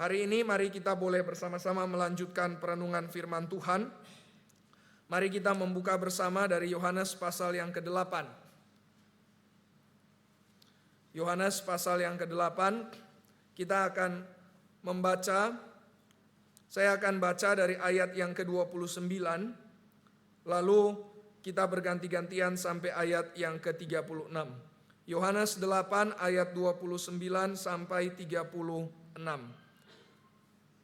Hari ini mari kita boleh bersama-sama melanjutkan perenungan firman Tuhan. Mari kita membuka bersama dari Yohanes pasal yang ke-8. Yohanes pasal yang ke-8, kita akan membaca, saya akan baca dari ayat yang ke-29, lalu kita berganti-gantian sampai ayat yang ke-36. Yohanes 8 ayat 29 sampai 36.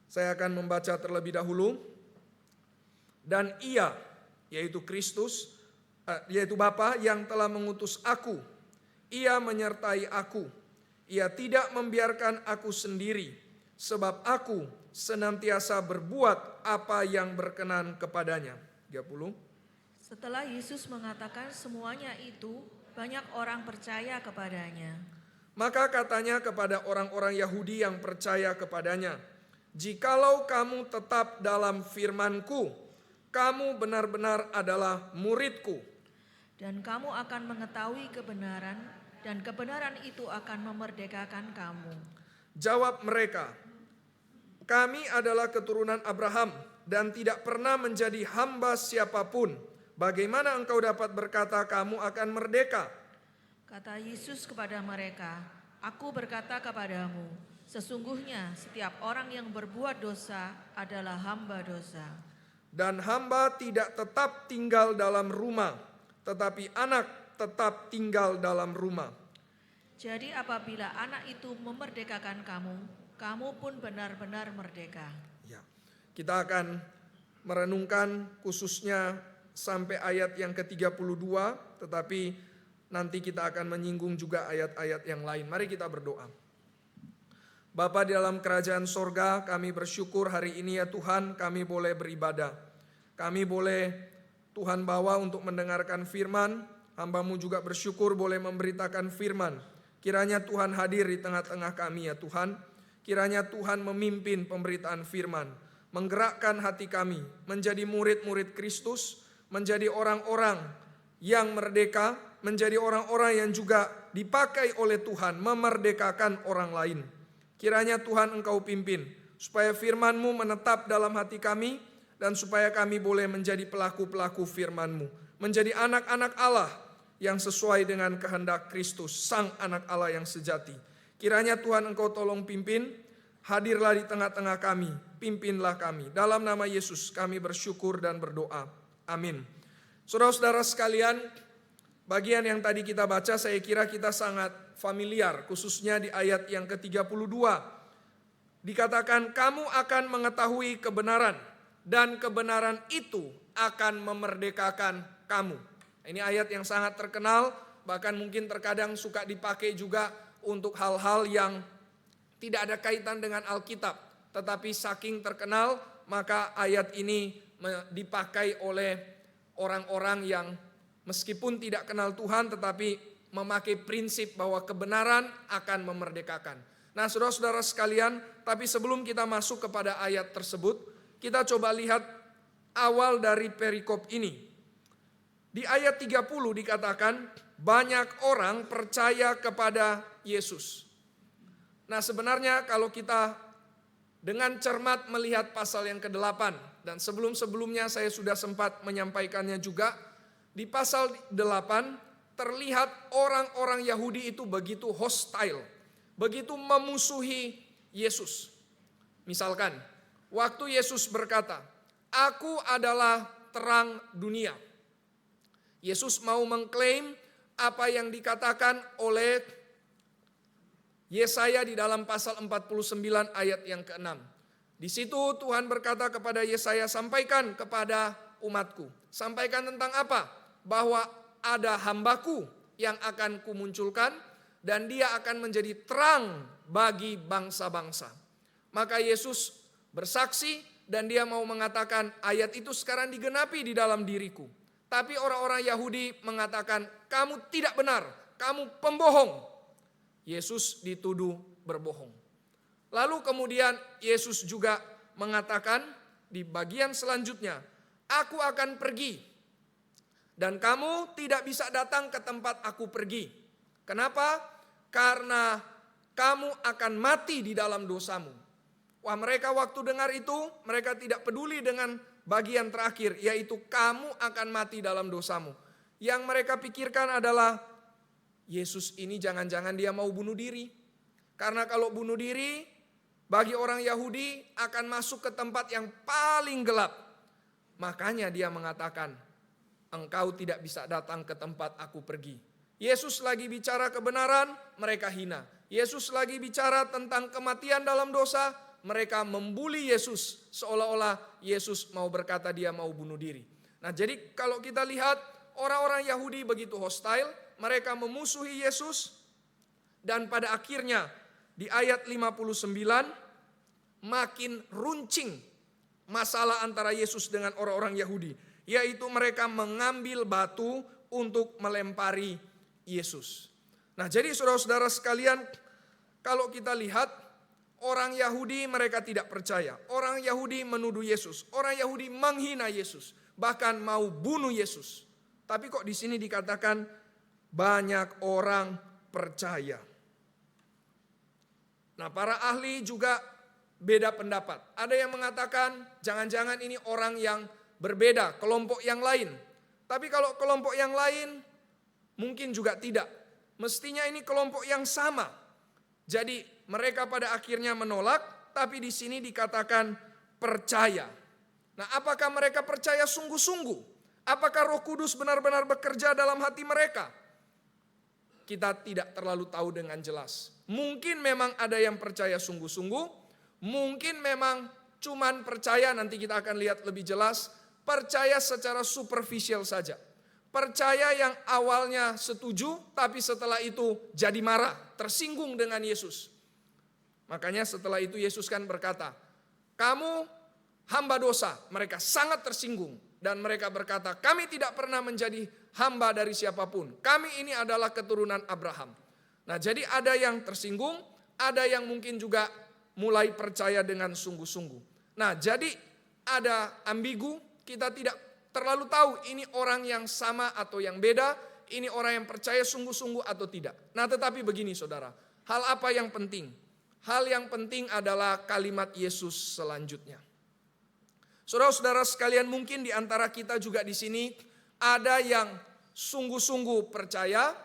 Saya akan membaca terlebih dahulu. Dan ia, yaitu Kristus, yaitu Bapa yang telah mengutus aku, ia menyertai aku. Ia tidak membiarkan aku sendiri, sebab aku senantiasa berbuat apa yang berkenan kepadanya. 30. Setelah Yesus mengatakan semuanya itu, banyak orang percaya kepadanya. Maka katanya kepada orang-orang Yahudi yang percaya kepadanya, "Jikalau kamu tetap dalam firman-Ku, kamu benar-benar adalah murid-Ku. Dan kamu akan mengetahui kebenaran, dan kebenaran itu akan memerdekakan kamu." Jawab mereka, "Kami adalah keturunan Abraham dan tidak pernah menjadi hamba siapapun. Bagaimana engkau dapat berkata kamu akan merdeka?" Kata Yesus kepada mereka, "Aku berkata kepadamu, sesungguhnya setiap orang yang berbuat dosa adalah hamba dosa. Dan hamba tidak tetap tinggal dalam rumah, tetapi anak tetap tinggal dalam rumah. Jadi apabila anak itu memerdekakan kamu, kamu pun benar-benar merdeka." Ya, kita akan merenungkan khususnya sampai ayat yang ke-32, tetapi nanti kita akan menyinggung juga ayat-ayat yang lain. Mari kita berdoa. Bapa di dalam kerajaan sorga, kami bersyukur hari ini ya Tuhan, kami boleh beribadah. Kami boleh Tuhan bawa untuk mendengarkan firman, hamba-Mu juga bersyukur boleh memberitakan firman. Kiranya Tuhan hadir di tengah-tengah kami ya Tuhan. Kiranya Tuhan memimpin pemberitaan firman, menggerakkan hati kami menjadi murid-murid Kristus, menjadi orang-orang yang merdeka, menjadi orang-orang yang juga dipakai oleh Tuhan memerdekakan orang lain. Kiranya Tuhan Engkau pimpin, supaya firman-Mu menetap dalam hati kami, dan supaya kami boleh menjadi pelaku-pelaku firman-Mu, menjadi anak-anak Allah yang sesuai dengan kehendak Kristus, Sang Anak Allah yang sejati. Kiranya Tuhan Engkau tolong pimpin, hadirlah di tengah-tengah kami, pimpinlah kami. Dalam nama Yesus kami bersyukur dan berdoa. Amin. Saudara-saudara sekalian, bagian yang tadi kita baca saya kira kita sangat familiar, khususnya di ayat yang ke-32. Dikatakan kamu akan mengetahui kebenaran dan kebenaran itu akan memerdekakan kamu. Ini ayat yang sangat terkenal, bahkan mungkin terkadang suka dipakai juga untuk hal-hal yang tidak ada kaitan dengan Alkitab. Tetapi saking terkenal, maka ayat ini dipakai oleh orang-orang yang meskipun tidak kenal Tuhan tetapi memakai prinsip bahwa kebenaran akan memerdekakan. Nah saudara-saudara sekalian, tapi sebelum kita masuk kepada ayat tersebut, kita coba lihat awal dari perikop ini. Di ayat 30 dikatakan banyak orang percaya kepada Yesus. Nah sebenarnya kalau kita dengan cermat melihat pasal yang ke-8, dan sebelum-sebelumnya saya sudah sempat menyampaikannya juga, di pasal 8 terlihat orang-orang Yahudi itu begitu hostile, begitu memusuhi Yesus. Misalkan, waktu Yesus berkata, "Aku adalah terang dunia." Yesus mau mengklaim apa yang dikatakan oleh Yesaya di dalam pasal 49 ayat yang ke-6. Di situ Tuhan berkata kepada Yesaya, "Sampaikan kepada umatku." Sampaikan tentang apa? Bahwa ada hambaku yang akan kumunculkan dan dia akan menjadi terang bagi bangsa-bangsa. Maka Yesus bersaksi dan dia mau mengatakan ayat itu sekarang digenapi di dalam diriku. Tapi orang-orang Yahudi mengatakan, "Kamu tidak benar, kamu pembohong." Yesus dituduh berbohong. Lalu kemudian Yesus juga mengatakan di bagian selanjutnya, "Aku akan pergi dan kamu tidak bisa datang ke tempat aku pergi." Kenapa? Karena kamu akan mati di dalam dosamu. Wah, mereka waktu dengar itu, mereka tidak peduli dengan bagian terakhir, yaitu kamu akan mati dalam dosamu. Yang mereka pikirkan adalah, Yesus ini jangan-jangan dia mau bunuh diri. Karena kalau bunuh diri, bagi orang Yahudi akan masuk ke tempat yang paling gelap. Makanya dia mengatakan, engkau tidak bisa datang ke tempat aku pergi. Yesus lagi bicara kebenaran, mereka hina. Yesus lagi bicara tentang kematian dalam dosa, mereka membuli Yesus seolah-olah Yesus mau berkata dia mau bunuh diri. Nah, jadi kalau kita lihat orang-orang Yahudi begitu hostile, mereka memusuhi Yesus, dan pada akhirnya di ayat 59 makin runcing masalah antara Yesus dengan orang-orang Yahudi, yaitu mereka mengambil batu untuk melempari Yesus. Nah, jadi saudara-saudara sekalian, kalau kita lihat orang Yahudi mereka tidak percaya. Orang Yahudi menuduh Yesus. Orang Yahudi menghina Yesus. Bahkan mau bunuh Yesus. Tapi kok di sini dikatakan banyak orang percaya. Nah, para ahli juga beda pendapat. Ada yang mengatakan jangan-jangan ini orang yang berbeda, kelompok yang lain. Tapi kalau kelompok yang lain mungkin juga tidak. Mestinya ini kelompok yang sama. Jadi mereka pada akhirnya menolak, tapi di sini dikatakan percaya. Nah, apakah mereka percaya sungguh-sungguh? Apakah Roh Kudus benar-benar bekerja dalam hati mereka? Kita tidak terlalu tahu dengan jelas. Mungkin memang ada yang percaya sungguh-sungguh, mungkin memang cuman percaya, nanti kita akan lihat lebih jelas, percaya secara superficial saja. Percaya yang awalnya setuju, tapi setelah itu jadi marah, tersinggung dengan Yesus. Makanya setelah itu Yesus kan berkata, kamu hamba dosa. Mereka sangat tersinggung. Dan mereka berkata, kami tidak pernah menjadi hamba dari siapapun. Kami ini adalah keturunan Abraham. Nah, jadi ada yang tersinggung, ada yang mungkin juga mulai percaya dengan sungguh-sungguh. Nah, jadi ada ambigu, kita tidak terlalu tahu ini orang yang sama atau yang beda, ini orang yang percaya sungguh-sungguh atau tidak. Nah, tetapi begini saudara, hal apa yang penting? Hal yang penting adalah kalimat Yesus selanjutnya. Saudara-saudara sekalian, mungkin di antara kita juga di sini ada yang sungguh-sungguh percaya,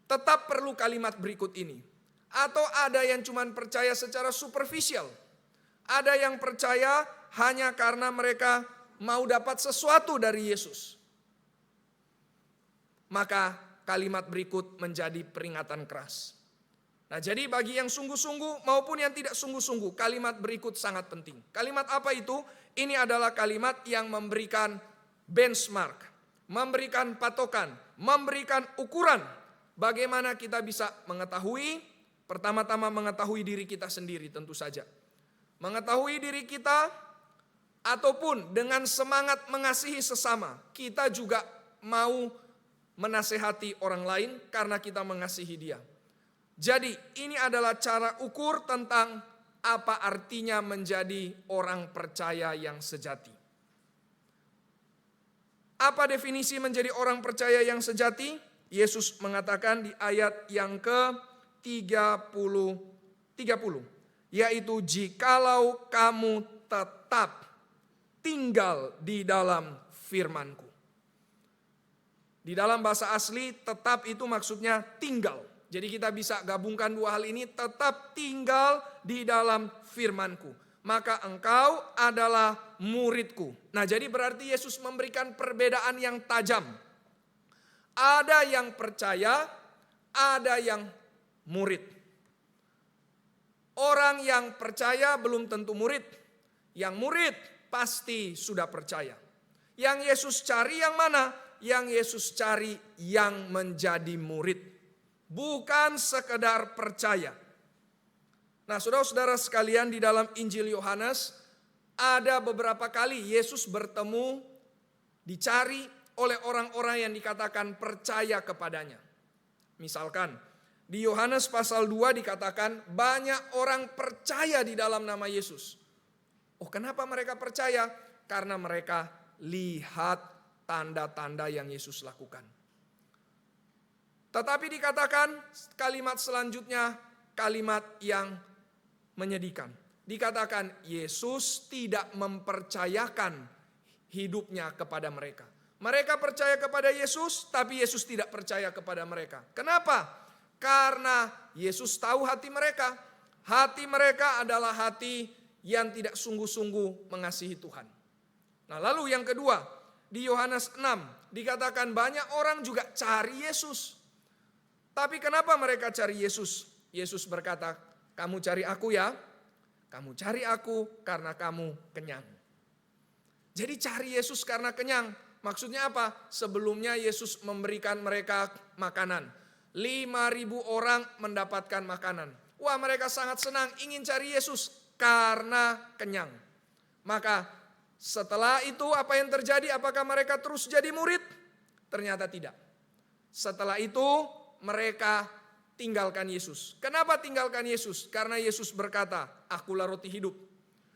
tetap perlu kalimat berikut ini. Atau ada yang cuma percaya secara superficial. Ada yang percaya hanya karena mereka mau dapat sesuatu dari Yesus. Maka kalimat berikut menjadi peringatan keras. Nah, jadi bagi yang sungguh-sungguh maupun yang tidak sungguh-sungguh, kalimat berikut sangat penting. Kalimat apa itu? Ini adalah kalimat yang memberikan benchmark, memberikan patokan, memberikan ukuran. Bagaimana kita bisa mengetahui, pertama-tama mengetahui diri kita sendiri tentu saja. Mengetahui diri kita, ataupun dengan semangat mengasihi sesama, kita juga mau menasehati orang lain karena kita mengasihi dia. Jadi ini adalah cara ukur tentang apa artinya menjadi orang percaya yang sejati. Apa definisi menjadi orang percaya yang sejati? Yesus mengatakan di ayat yang ke-30, yaitu jikalau kamu tetap tinggal di dalam firman-Ku. Di dalam bahasa asli tetap itu maksudnya tinggal. Jadi kita bisa gabungkan dua hal ini, tetap tinggal di dalam firman-Ku. Maka engkau adalah murid-Ku. Nah, jadi berarti Yesus memberikan perbedaan yang tajam. Ada yang percaya, ada yang murid. Orang yang percaya belum tentu murid. Yang murid pasti sudah percaya. Yang Yesus cari yang mana? Yang Yesus cari yang menjadi murid. Bukan sekedar percaya. Nah, saudara-saudara sekalian, di dalam Injil Yohanes ada beberapa kali Yesus bertemu, dicari oleh orang-orang yang dikatakan percaya kepadanya. Misalkan di Yohanes pasal 2 dikatakan banyak orang percaya di dalam nama Yesus. Oh, kenapa mereka percaya? Karena mereka lihat tanda-tanda yang Yesus lakukan. Tetapi dikatakan kalimat selanjutnya kalimat yang menyedihkan. dikatakan Yesus tidak mempercayakan hidupnya kepada mereka. Mereka percaya kepada Yesus, tapi Yesus tidak percaya kepada mereka. Kenapa? Karena Yesus tahu hati mereka. Hati mereka adalah hati yang tidak sungguh-sungguh mengasihi Tuhan. Nah, lalu yang kedua, di Yohanes 6 dikatakan banyak orang juga cari Yesus. Tapi kenapa mereka cari Yesus? Yesus berkata, kamu cari aku ya, kamu cari aku karena kamu kenyang. Jadi cari Yesus karena kenyang. Maksudnya apa? Sebelumnya Yesus memberikan mereka makanan. 5.000 orang mendapatkan makanan. Wah, mereka sangat senang ingin cari Yesus karena kenyang. Maka setelah itu apa yang terjadi? Apakah mereka terus jadi murid? Ternyata tidak. Setelah itu mereka tinggalkan Yesus. Kenapa tinggalkan Yesus? Karena Yesus berkata, akulah roti hidup.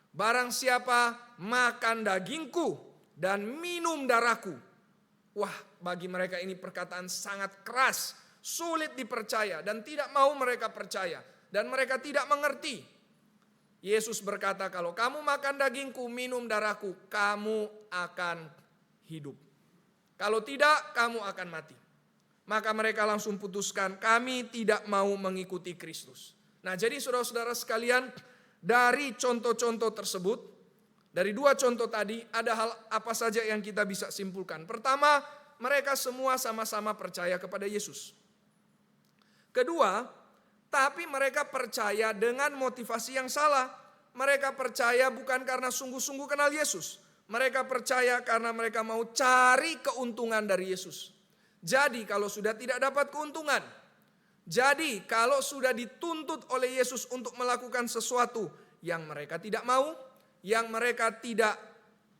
Barang siapa makan dagingku dan minum darahku. Wah, bagi mereka ini perkataan sangat keras, sulit dipercaya dan tidak mau mereka percaya. Dan mereka tidak mengerti. Yesus berkata, kalau kamu makan dagingku, minum darahku, kamu akan hidup. Kalau tidak, kamu akan mati. Maka mereka langsung putuskan, kami tidak mau mengikuti Kristus. Nah, jadi saudara-saudara sekalian, dari contoh-contoh tersebut, dari dua contoh tadi, ada hal apa saja yang kita bisa simpulkan. Pertama, mereka semua sama-sama percaya kepada Yesus. Kedua, tapi mereka percaya dengan motivasi yang salah. Mereka percaya bukan karena sungguh-sungguh kenal Yesus. Mereka percaya karena mereka mau cari keuntungan dari Yesus. Jadi kalau sudah tidak dapat keuntungan, jadi kalau sudah dituntut oleh Yesus untuk melakukan sesuatu yang mereka tidak mau, yang mereka tidak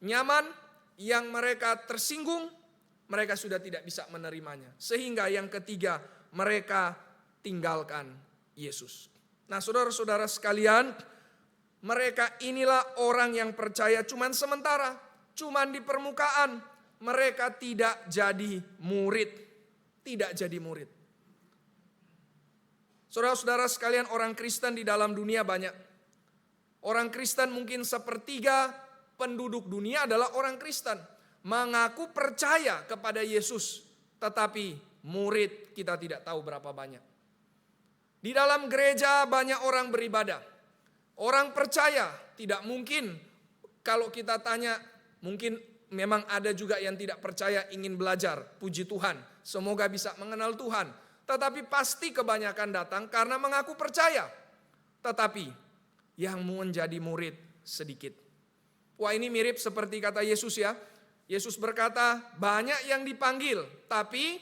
nyaman, yang mereka tersinggung, mereka sudah tidak bisa menerimanya. Sehingga yang ketiga, mereka tinggalkan Yesus. Nah, saudara-saudara sekalian, mereka inilah orang yang percaya cuman sementara, cuman di permukaan. Mereka tidak jadi murid, tidak jadi murid. Saudara-saudara sekalian, orang Kristen di dalam dunia banyak. Orang Kristen mungkin sepertiga penduduk dunia adalah orang Kristen. Mengaku percaya kepada Yesus, tetapi murid kita tidak tahu berapa banyak. Di dalam gereja banyak orang beribadah. Orang percaya, tidak mungkin kalau kita tanya, mungkin memang ada juga yang tidak percaya ingin belajar, puji Tuhan. Semoga bisa mengenal Tuhan. Tetapi pasti kebanyakan datang karena mengaku percaya. Tetapi yang menjadi murid sedikit. Wah, ini mirip seperti kata Yesus ya. Yesus berkata, banyak yang dipanggil, tapi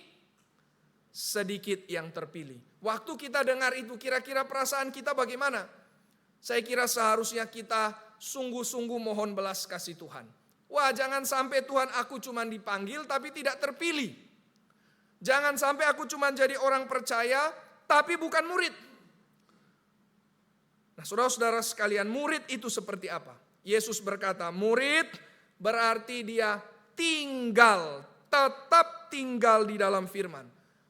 sedikit yang terpilih. Waktu kita dengar itu, kira-kira perasaan kita bagaimana? Saya kira seharusnya kita sungguh-sungguh mohon belas kasih Tuhan. Wah, jangan sampai Tuhan aku cuma dipanggil tapi tidak terpilih. Jangan sampai aku cuma jadi orang percaya tapi bukan murid. Nah, saudara-saudara sekalian, murid itu seperti apa? Yesus berkata, murid berarti dia tinggal, tetap tinggal di dalam firman.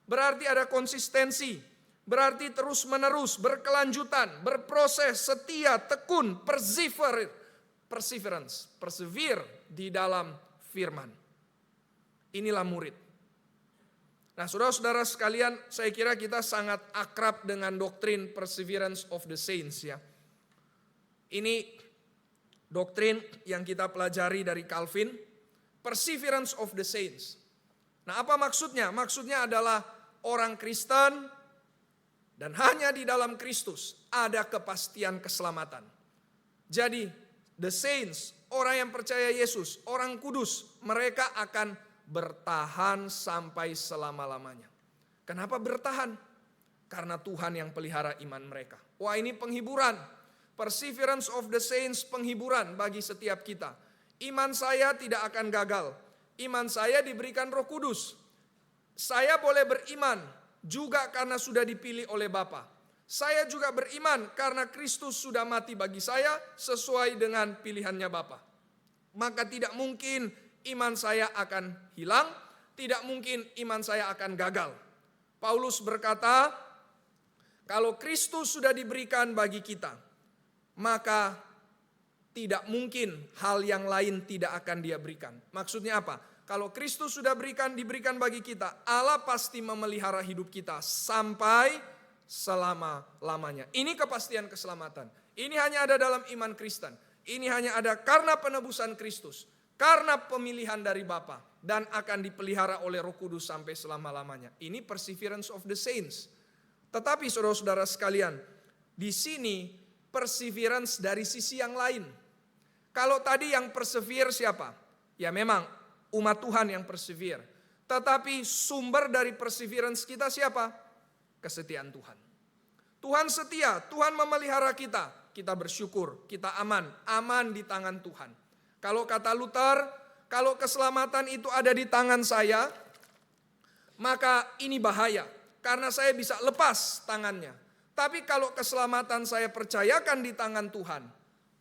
Berarti ada konsistensi, berarti terus menerus, berkelanjutan, berproses, setia, tekun, persevere di dalam firman. Inilah murid. Nah, saudara-saudara sekalian, saya kira kita sangat akrab dengan doktrin perseverance of the saints ya. Ini doktrin yang kita pelajari dari Calvin, perseverance of the saints. Nah, apa maksudnya? Maksudnya adalah orang Kristen dan hanya di dalam Kristus ada kepastian keselamatan. Jadi the saints, orang yang percaya Yesus, orang kudus, mereka akan bertahan sampai selama-lamanya. Kenapa bertahan? Karena Tuhan yang pelihara iman mereka. Wah, ini penghiburan. Perseverance of the saints, penghiburan bagi setiap kita. Iman saya tidak akan gagal. Iman saya diberikan Roh Kudus. Saya boleh beriman juga karena sudah dipilih oleh Bapa. Saya juga beriman karena Kristus sudah mati bagi saya sesuai dengan pilihannya Bapa. Maka tidak mungkin iman saya akan hilang, tidak mungkin iman saya akan gagal. Paulus berkata, kalau Kristus sudah diberikan bagi kita, maka tidak mungkin hal yang lain tidak akan dia berikan. Maksudnya apa? Kalau Kristus sudah diberikan bagi kita, Allah pasti memelihara hidup kita sampai selama-lamanya. Ini kepastian keselamatan. Ini hanya ada dalam iman Kristen. Ini hanya ada karena penebusan Kristus, karena pemilihan dari Bapa, dan akan dipelihara oleh Roh Kudus sampai selama-lamanya. Ini perseverance of the saints. Tetapi saudara-saudara sekalian, di sini perseverance dari sisi yang lain. Kalau tadi yang persevere siapa? Ya memang umat Tuhan yang persevere. Tetapi sumber dari perseverance kita siapa? Kesetiaan Tuhan. Tuhan setia, Tuhan memelihara kita. Kita bersyukur, kita aman di tangan Tuhan. Kalau kata Luther, kalau keselamatan itu ada di tangan saya, maka ini bahaya. Karena saya bisa lepas tangannya. Tapi kalau keselamatan saya percayakan di tangan Tuhan,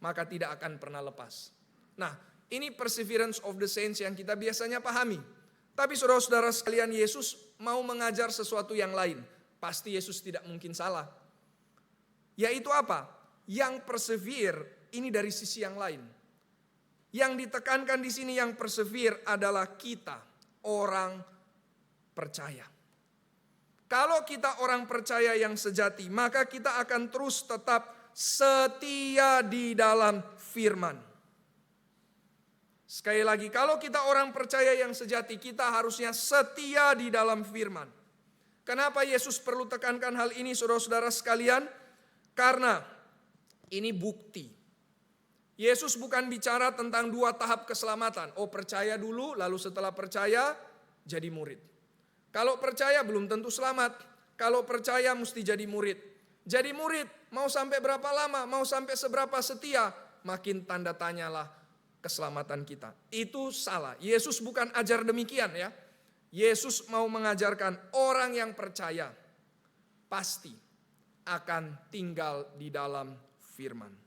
maka tidak akan pernah lepas. Nah, ini perseverance of the saints yang kita biasanya pahami. Tapi saudara-saudara sekalian, Yesus mau mengajar sesuatu yang lain. Pasti Yesus tidak mungkin salah. Yaitu apa? Yang persevere ini dari sisi yang lain. Yang ditekankan di sini yang persevere adalah kita, orang percaya. Kalau kita orang percaya yang sejati, maka kita akan terus tetap setia di dalam firman. Sekali lagi, kalau kita orang percaya yang sejati, kita harusnya setia di dalam firman. Kenapa Yesus perlu tekankan hal ini, saudara-saudara sekalian? Karena ini bukti. Yesus bukan bicara tentang 2 tahap keselamatan. Oh, percaya dulu, lalu setelah percaya jadi murid. Kalau percaya belum tentu selamat. Kalau percaya mesti jadi murid. Jadi murid mau sampai berapa lama, mau sampai seberapa setia, makin tanda tanyalah keselamatan kita. Itu salah. Yesus bukan ajar demikian ya. Yesus mau mengajarkan orang yang percaya pasti akan tinggal di dalam firman.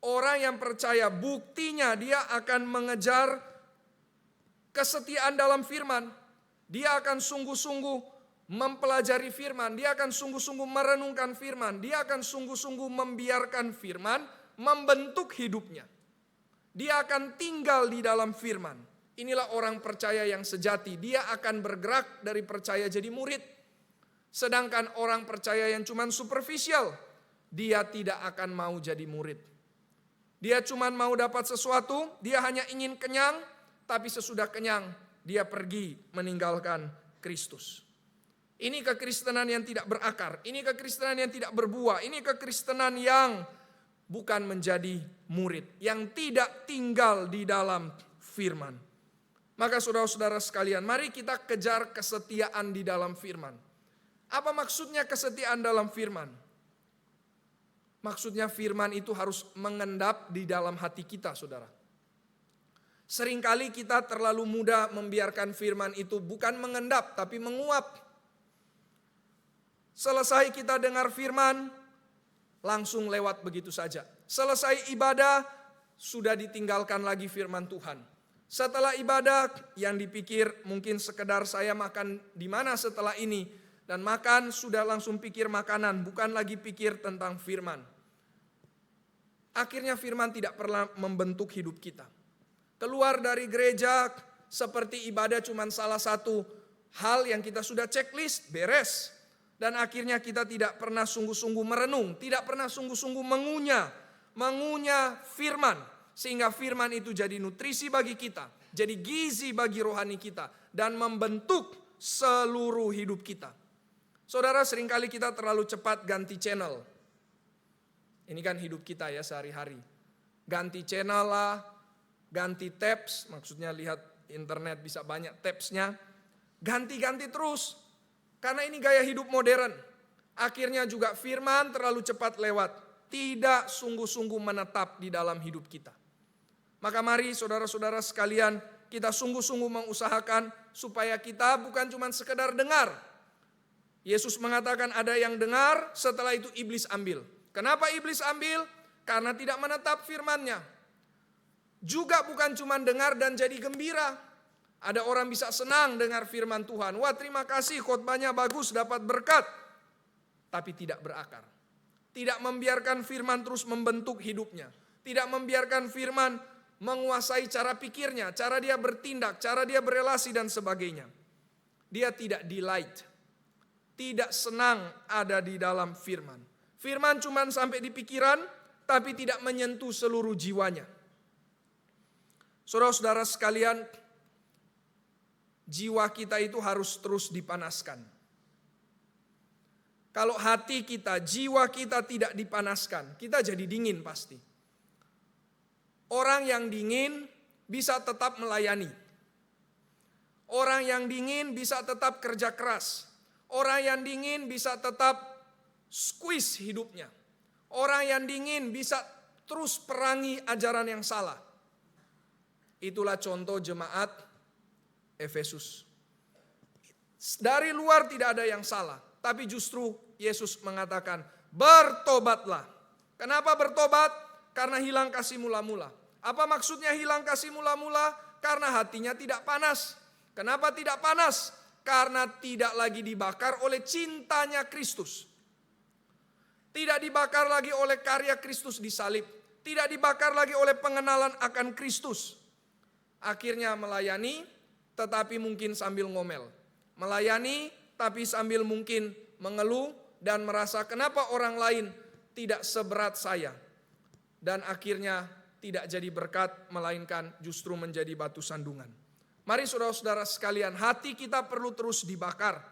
Orang yang percaya buktinya dia akan mengejar kesetiaan dalam firman. Dia akan sungguh-sungguh mempelajari firman. Dia akan sungguh-sungguh merenungkan firman. Dia akan sungguh-sungguh membiarkan firman membentuk hidupnya. Dia akan tinggal di dalam firman. Inilah orang percaya yang sejati. Dia akan bergerak dari percaya jadi murid. Sedangkan orang percaya yang cuma superficial, dia tidak akan mau jadi murid. Dia cuma mau dapat sesuatu, dia hanya ingin kenyang, tapi sesudah kenyang, dia pergi meninggalkan Kristus. Ini kekristenan yang tidak berakar, ini kekristenan yang tidak berbuah, ini kekristenan yang bukan menjadi murid, yang tidak tinggal di dalam firman. Maka saudara-saudara sekalian, mari kita kejar kesetiaan di dalam firman. Apa maksudnya kesetiaan dalam firman? Maksudnya firman itu harus mengendap di dalam hati kita, saudara. Seringkali kita terlalu mudah membiarkan firman itu bukan mengendap, tapi menguap. Selesai kita dengar firman, langsung lewat begitu saja. Selesai ibadah, sudah ditinggalkan lagi firman Tuhan. Setelah ibadah, yang dipikir mungkin sekedar saya makan di mana setelah ini. Dan makan sudah langsung pikir makanan, bukan lagi pikir tentang firman. Akhirnya firman tidak pernah membentuk hidup kita. Keluar dari gereja seperti ibadah cuma salah satu hal yang kita sudah checklist, beres. Dan akhirnya kita tidak pernah sungguh-sungguh merenung, tidak pernah sungguh-sungguh mengunyah firman. Sehingga firman itu jadi nutrisi bagi kita, jadi gizi bagi rohani kita. Dan membentuk seluruh hidup kita. Saudara, seringkali kita terlalu cepat ganti channel. Ini kan hidup kita ya sehari-hari. Ganti channel lah, ganti tabs, maksudnya lihat internet bisa banyak tabsnya. Ganti-ganti terus, karena ini gaya hidup modern. Akhirnya juga firman terlalu cepat lewat, tidak sungguh-sungguh menetap di dalam hidup kita. Maka mari saudara-saudara sekalian, kita sungguh-sungguh mengusahakan supaya kita bukan cuma sekedar dengar. Yesus mengatakan ada yang dengar, setelah itu iblis ambil. Kenapa iblis ambil? Karena tidak menetap firman-Nya. Juga bukan cuma dengar dan jadi gembira. Ada orang bisa senang dengar firman Tuhan. Wah, terima kasih, khotbahnya bagus, dapat berkat. Tapi tidak berakar. Tidak membiarkan firman terus membentuk hidupnya. Tidak membiarkan firman menguasai cara pikirnya, cara dia bertindak, cara dia berelasi dan sebagainya. Dia tidak delight, tidak senang ada di dalam firman. Firman cuma sampai di pikiran, tapi tidak menyentuh seluruh jiwanya. Saudara-saudara sekalian, jiwa kita itu harus terus dipanaskan. Kalau hati kita, jiwa kita tidak dipanaskan, kita jadi dingin pasti. Orang yang dingin bisa tetap melayani. Orang yang dingin bisa tetap kerja keras. Orang yang dingin bisa tetap squeeze hidupnya. Orang yang dingin bisa terus perangi ajaran yang salah. Itulah contoh jemaat Efesus. Dari luar tidak ada yang salah, tapi justru Yesus mengatakan, bertobatlah. Kenapa bertobat? Karena hilang kasih mula-mula. Apa maksudnya hilang kasih mula-mula? Karena hatinya tidak panas. Kenapa tidak panas? Karena tidak lagi dibakar oleh cintanya Kristus. Tidak dibakar lagi oleh karya Kristus di salib. Tidak dibakar lagi oleh pengenalan akan Kristus. Akhirnya melayani, tetapi mungkin sambil ngomel. Melayani, tapi sambil mungkin mengeluh dan merasa kenapa orang lain tidak seberat saya. Dan akhirnya tidak jadi berkat, melainkan justru menjadi batu sandungan. Mari saudara-saudara sekalian, hati kita perlu terus dibakar.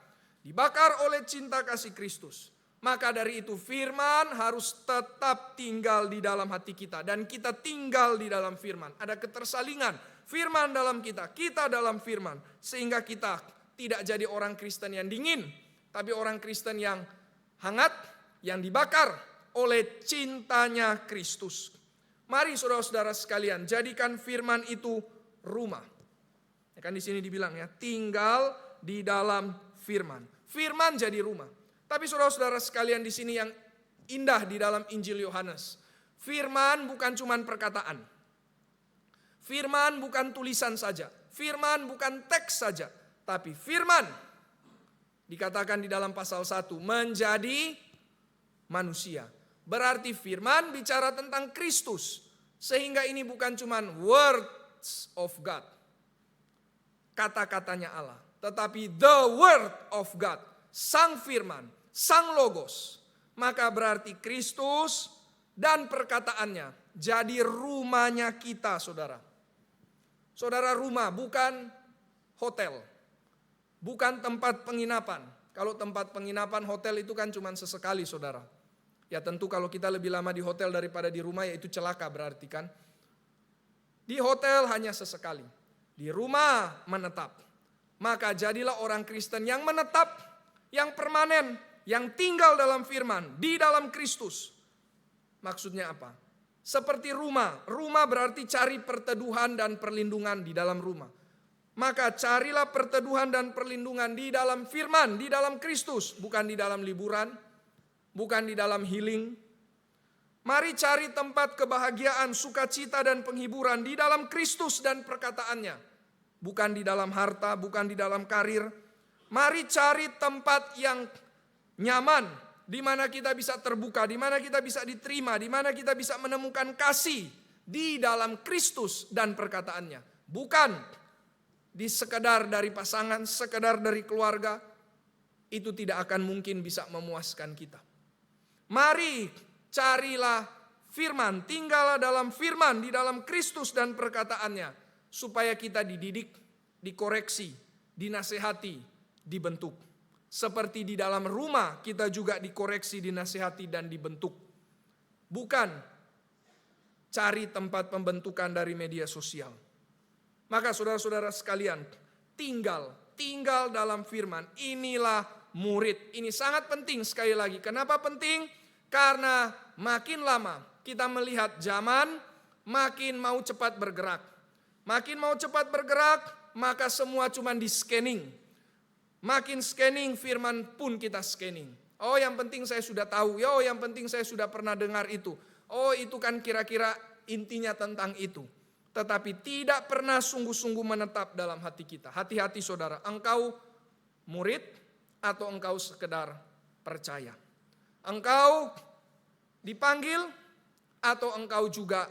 Dibakar oleh cinta kasih Kristus. Maka dari itu firman harus tetap tinggal di dalam hati kita. Dan kita tinggal di dalam firman. Ada ketersalingan. Firman dalam kita, kita dalam firman. Sehingga kita tidak jadi orang Kristen yang dingin. Tapi orang Kristen yang hangat, yang dibakar oleh cintanya Kristus. Mari saudara-saudara sekalian, jadikan firman itu rumah. Ya kan di sini dibilang ya, tinggal di dalam firman. Firman jadi rumah. Tapi saudara-saudara sekalian di sini yang indah di dalam Injil Yohanes. Firman bukan cuma perkataan. Firman bukan tulisan saja. Firman bukan teks saja. Tapi firman dikatakan di dalam pasal 1 menjadi manusia. Berarti firman bicara tentang Kristus. Sehingga ini bukan cuma words of God. Kata-katanya Allah. Tetapi the word of God. Sang firman. Sang logos. Maka berarti Kristus dan perkataannya jadi rumahnya kita, saudara. Saudara, rumah bukan hotel. Bukan tempat penginapan. Kalau tempat penginapan hotel itu kan cuma sesekali, saudara. Ya tentu kalau kita lebih lama di hotel daripada di rumah ya itu celaka berarti kan. Di hotel hanya sesekali. Di rumah menetap. Maka jadilah orang Kristen yang menetap, yang permanen, yang tinggal dalam firman, di dalam Kristus. Maksudnya apa? Seperti rumah. Rumah berarti cari perteduhan dan perlindungan di dalam rumah. Maka carilah perteduhan dan perlindungan di dalam firman, di dalam Kristus. Bukan di dalam liburan, bukan di dalam healing. Mari cari tempat kebahagiaan, sukacita dan penghiburan di dalam Kristus dan perkataannya. Bukan di dalam harta, bukan di dalam karir. Mari cari tempat yang nyaman, di mana kita bisa terbuka, di mana kita bisa diterima, di mana kita bisa menemukan kasih di dalam Kristus dan perkataannya. Bukan di sekedar dari pasangan, sekedar dari keluarga. Itu tidak akan mungkin bisa memuaskan kita. Mari carilah firman, tinggallah dalam firman, di dalam Kristus dan perkataannya. Supaya kita dididik, dikoreksi, dinasehati, dibentuk. Seperti di dalam rumah kita juga dikoreksi, dinasehati dan dibentuk. Bukan cari tempat pembentukan dari media sosial. Maka saudara-saudara sekalian, tinggal dalam firman. Inilah murid. Ini sangat penting sekali lagi. Kenapa penting? Karena makin lama kita melihat zaman makin mau cepat bergerak. Makin mau cepat bergerak, maka semua cuma di scanning. Makin scanning, firman pun kita scanning. Oh yang penting saya sudah tahu, oh yang penting saya sudah pernah dengar itu. Oh itu kan kira-kira intinya tentang itu. Tetapi tidak pernah sungguh-sungguh menetap dalam hati kita. Hati-hati saudara, engkau murid atau engkau sekedar percaya. Engkau dipanggil atau engkau juga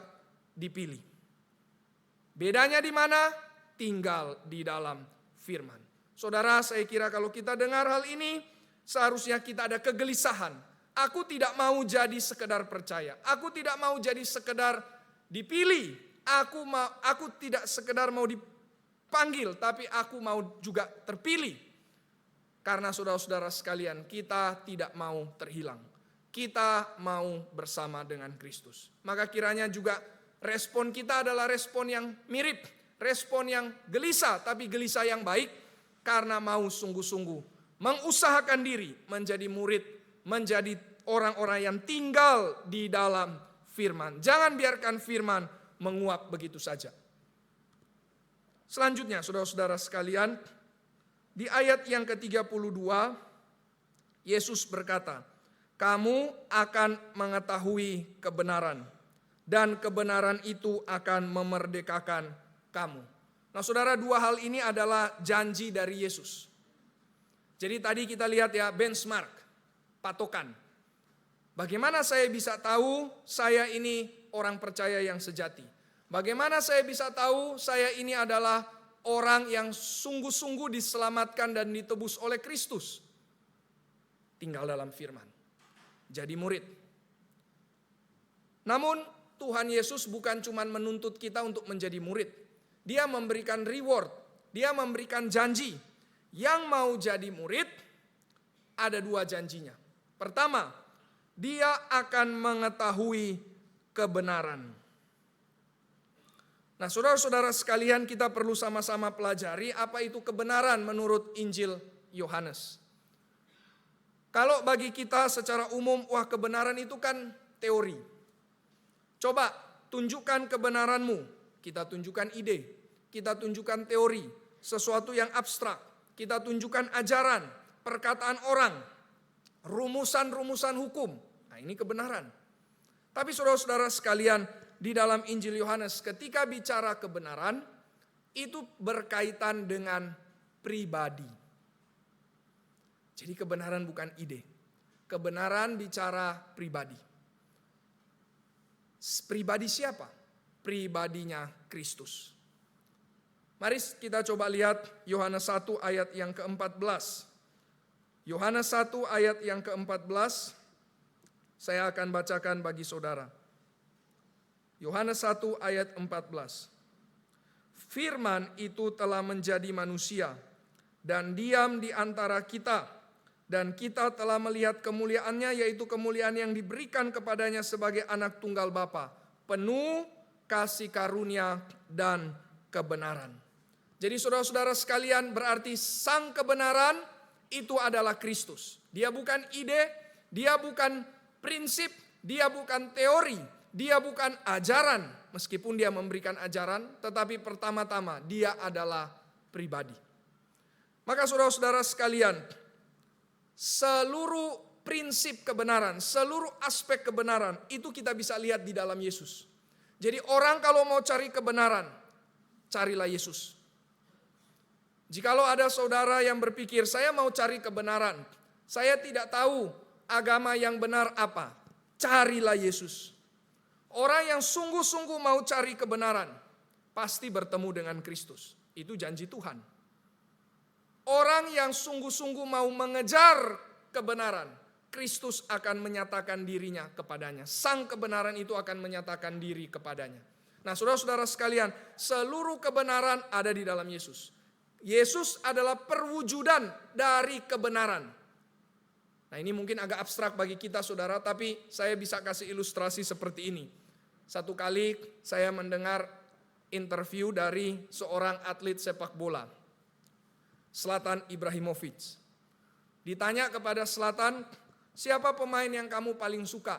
dipilih. Bedanya di mana? Tinggal di dalam firman. Saudara, saya kira kalau kita dengar hal ini, seharusnya kita ada kegelisahan. Aku tidak mau jadi sekedar percaya. Aku tidak mau jadi sekedar dipilih. Aku tidak sekedar mau dipanggil, tapi aku mau juga terpilih. Karena saudara-saudara sekalian, kita tidak mau terhilang. Kita mau bersama dengan Kristus. Maka kiranya juga respon kita adalah respon yang mirip, respon yang gelisah, tapi gelisah yang baik, karena mau sungguh-sungguh mengusahakan diri menjadi murid, menjadi orang-orang yang tinggal di dalam firman. Jangan biarkan firman menguap begitu saja. Selanjutnya, saudara-saudara sekalian, di ayat yang ke-32, Yesus berkata, kamu akan mengetahui kebenaran, dan kebenaran itu akan memerdekakan kamu. Nah saudara, dua hal ini adalah janji dari Yesus. Jadi tadi kita lihat ya, benchmark, patokan. Bagaimana saya bisa tahu saya ini orang percaya yang sejati? Bagaimana saya bisa tahu saya ini adalah orang yang sungguh-sungguh diselamatkan dan ditebus oleh Kristus? Tinggal dalam firman. Jadi murid. Namun Tuhan Yesus bukan cuma menuntut kita untuk menjadi murid. Dia memberikan reward, dia memberikan janji. Yang mau jadi murid, ada dua janjinya. Pertama, dia akan mengetahui kebenaran. Nah saudara-saudara sekalian, kita perlu sama-sama pelajari apa itu kebenaran menurut Injil Yohanes. Kalau bagi kita secara umum, wah kebenaran itu kan teori. Coba tunjukkan kebenaranmu. Kita tunjukkan ide, kita tunjukkan teori, sesuatu yang abstrak. Kita tunjukkan ajaran, perkataan orang, rumusan-rumusan hukum. Nah ini kebenaran. Tapi saudara-saudara sekalian, di dalam Injil Yohanes ketika bicara kebenaran, itu berkaitan dengan pribadi. Jadi kebenaran bukan ide. Kebenaran bicara pribadi. Pribadi siapa? Pribadinya Kristus. Mari kita coba lihat Yohanes 1 ayat yang ke-14. Yohanes 1 ayat yang ke-14. Saya akan bacakan bagi saudara. Yohanes 1 ayat 14. Firman itu telah menjadi manusia dan diam di antara kita. Dan kita telah melihat kemuliaannya, yaitu kemuliaan yang diberikan kepadanya sebagai anak tunggal Bapa, penuh kasih karunia dan kebenaran. Jadi saudara-saudara sekalian, berarti sang kebenaran itu adalah Kristus. Dia bukan ide, dia bukan prinsip, dia bukan teori, dia bukan ajaran. Meskipun dia memberikan ajaran, tetapi pertama-tama dia adalah pribadi. Maka saudara-saudara sekalian, seluruh prinsip kebenaran, seluruh aspek kebenaran itu kita bisa lihat di dalam Yesus. Jadi orang kalau mau cari kebenaran, carilah Yesus. Jikalau ada saudara yang berpikir, saya mau cari kebenaran, saya tidak tahu agama yang benar apa, carilah Yesus. Orang yang sungguh-sungguh mau cari kebenaran, pasti bertemu dengan Kristus. Itu janji Tuhan. Orang yang sungguh-sungguh mau mengejar kebenaran, Kristus akan menyatakan dirinya kepadanya. Sang kebenaran itu akan menyatakan diri kepadanya. Nah saudara-saudara sekalian, seluruh kebenaran ada di dalam Yesus. Yesus adalah perwujudan dari kebenaran. Nah ini mungkin agak abstrak bagi kita saudara, tapi saya bisa kasih ilustrasi seperti ini. Satu kali saya mendengar interview dari seorang atlet sepak bola, Zlatan Ibrahimovic. Ditanya kepada Zlatan, siapa pemain yang kamu paling suka?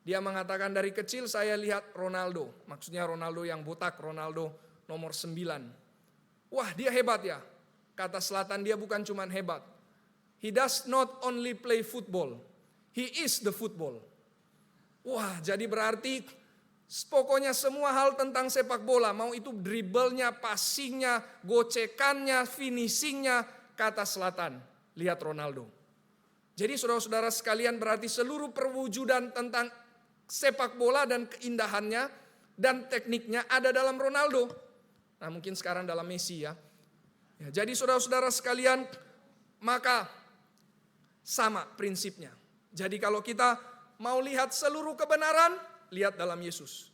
Dia mengatakan, dari kecil saya lihat Ronaldo. Maksudnya Ronaldo yang botak, Ronaldo nomor 9. Wah dia hebat ya. Kata Zlatan, dia bukan cuma hebat. He does not only play football, he is the football. Wah jadi berarti pokoknya semua hal tentang sepak bola, mau itu dribblenya, passingnya, gocekannya, finishingnya, kata Zlatan, lihat Ronaldo. Jadi saudara-saudara sekalian, berarti seluruh perwujudan tentang sepak bola dan keindahannya dan tekniknya ada dalam Ronaldo. Nah mungkin sekarang dalam Messi ya. Jadi saudara-saudara sekalian, maka sama prinsipnya. Jadi kalau kita mau lihat seluruh kebenaran, lihat dalam Yesus.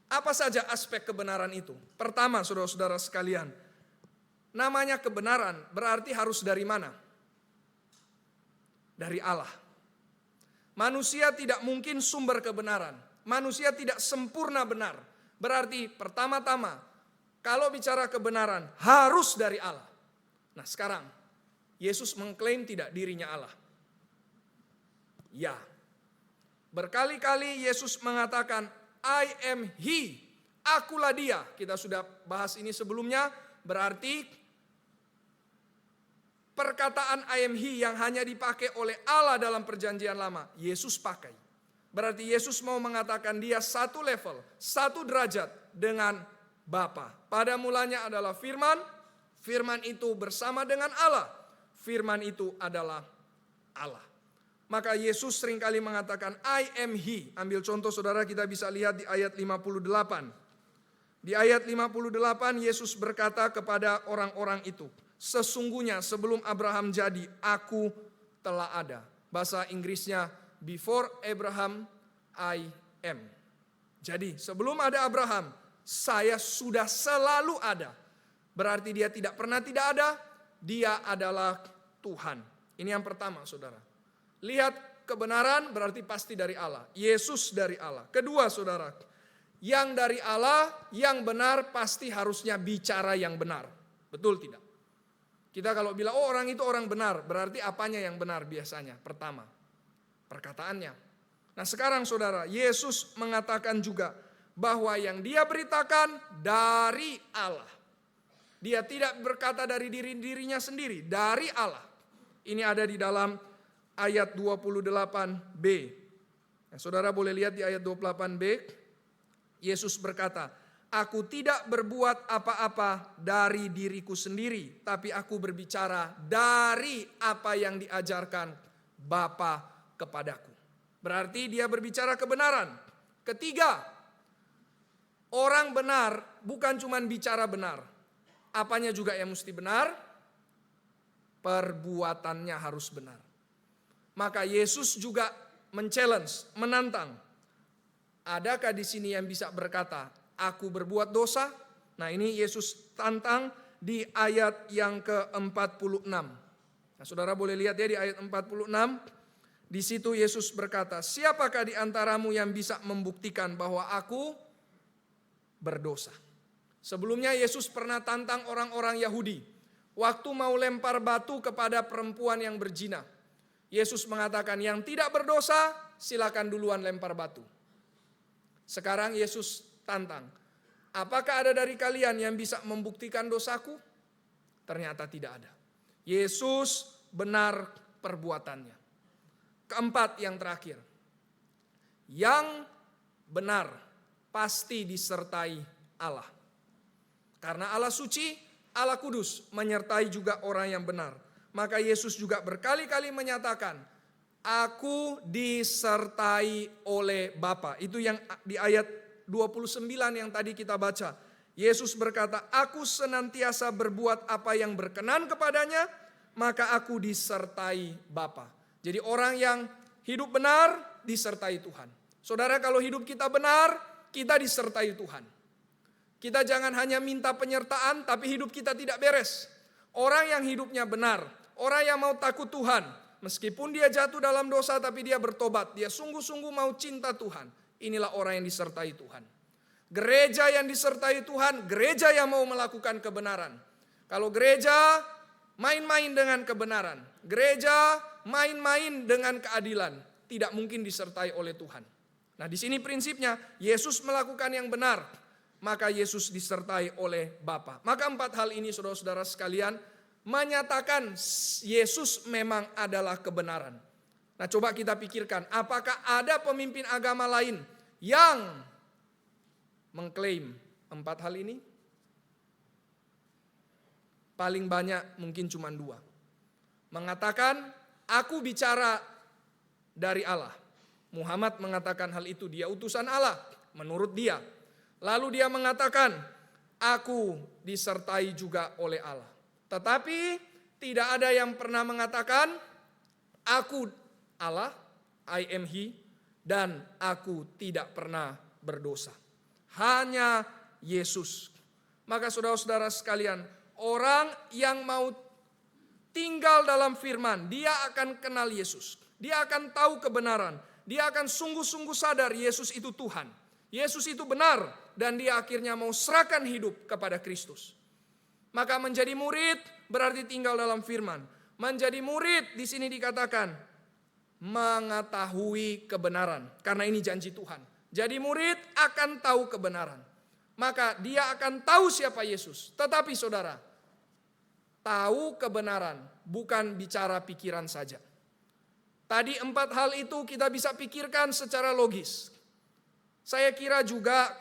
Apa saja aspek kebenaran itu? Pertama, saudara-saudara sekalian, namanya kebenaran berarti harus dari mana? Dari Allah. Manusia tidak mungkin sumber kebenaran. Manusia tidak sempurna benar. Berarti pertama-tama, kalau bicara kebenaran harus dari Allah. Nah sekarang, Yesus mengklaim tidak dirinya Allah. Ya. Berkali-kali Yesus mengatakan, I am He, akulah Dia. Kita sudah bahas ini sebelumnya, berarti perkataan I am He yang hanya dipakai oleh Allah dalam perjanjian lama, Yesus pakai. Berarti Yesus mau mengatakan dia satu level, satu derajat dengan Bapa. Pada mulanya adalah firman, firman itu bersama dengan Allah, firman itu adalah Allah. Maka Yesus seringkali mengatakan I am He. Ambil contoh saudara, kita bisa lihat di ayat 58. Di ayat 58 Yesus berkata kepada orang-orang itu, sesungguhnya sebelum Abraham jadi, aku telah ada. Bahasa Inggrisnya, before Abraham, I am. Jadi sebelum ada Abraham, saya sudah selalu ada. Berarti dia tidak pernah tidak ada, dia adalah Tuhan. Ini yang pertama saudara. Lihat kebenaran berarti pasti dari Allah. Yesus dari Allah. Kedua saudara, yang dari Allah, yang benar pasti harusnya bicara yang benar. Betul tidak? Kita kalau bilang, oh orang itu orang benar, berarti apanya yang benar biasanya? Pertama, perkataannya. Nah sekarang saudara, Yesus mengatakan juga bahwa yang dia beritakan dari Allah. Dia tidak berkata dari dirinya sendiri, dari Allah. Ini ada di dalam ayat 28b. Nah, saudara boleh lihat di ayat 28b. Yesus berkata, aku tidak berbuat apa-apa dari diriku sendiri, tapi aku berbicara dari apa yang diajarkan Bapa kepadaku. Berarti dia berbicara kebenaran. Ketiga, orang benar bukan cuma bicara benar. Apanya juga yang mesti benar? Perbuatannya harus benar. Maka Yesus juga men-challenge, menantang. Adakah di sini yang bisa berkata, aku berbuat dosa? Nah ini Yesus tantang di ayat yang ke-46. Nah saudara boleh lihat ya di ayat 46. Di situ Yesus berkata, siapakah di antaramu yang bisa membuktikan bahwa aku berdosa? Sebelumnya Yesus pernah tantang orang-orang Yahudi. Waktu mau lempar batu kepada perempuan yang berzina. Yesus mengatakan yang tidak berdosa silakan duluan lempar batu. Sekarang Yesus tantang. Apakah ada dari kalian yang bisa membuktikan dosaku? Ternyata tidak ada. Yesus benar perbuatannya. Keempat yang terakhir. Yang benar pasti disertai Allah. Karena Allah suci, Allah kudus menyertai juga orang yang benar. Maka Yesus juga berkali-kali menyatakan, aku disertai oleh Bapa. Itu yang di ayat 29 yang tadi kita baca. Yesus berkata, aku senantiasa berbuat apa yang berkenan kepadanya, maka aku disertai Bapa. Jadi orang yang hidup benar disertai Tuhan. Saudara, kalau hidup kita benar, kita disertai Tuhan. Kita jangan hanya minta penyertaan, tapi hidup kita tidak beres. Orang yang hidupnya benar, orang yang mau takut Tuhan, meskipun dia jatuh dalam dosa, tapi dia bertobat. Dia sungguh-sungguh mau cinta Tuhan. Inilah orang yang disertai Tuhan. Gereja yang disertai Tuhan, gereja yang mau melakukan kebenaran. Kalau gereja main-main dengan kebenaran, gereja main-main dengan keadilan, tidak mungkin disertai oleh Tuhan. Nah di sini prinsipnya, Yesus melakukan yang benar, maka Yesus disertai oleh Bapa. Maka empat hal ini saudara-saudara sekalian menyatakan Yesus memang adalah kebenaran. Nah coba kita pikirkan, apakah ada pemimpin agama lain yang mengklaim empat hal ini? Paling banyak mungkin cuma dua. Mengatakan, aku bicara dari Allah. Muhammad mengatakan hal itu, dia utusan Allah. menurut dia. Lalu dia mengatakan, aku disertai juga oleh Allah. Tetapi tidak ada yang pernah mengatakan, aku Allah, I am He, dan aku tidak pernah berdosa. Hanya Yesus. Maka saudara-saudara sekalian, orang yang mau tinggal dalam firman, dia akan kenal Yesus. Dia akan tahu kebenaran. Dia akan sungguh-sungguh sadar Yesus itu Tuhan. Yesus itu benar, dan dia akhirnya mau serahkan hidup kepada Kristus. Maka menjadi murid berarti tinggal dalam firman. Menjadi murid di sini dikatakan mengetahui kebenaran, karena ini janji Tuhan. Jadi murid akan tahu kebenaran. Maka dia akan tahu siapa Yesus. Tetapi saudara, tahu kebenaran bukan bicara pikiran saja. Tadi 4 hal itu kita bisa pikirkan secara logis. Saya kira juga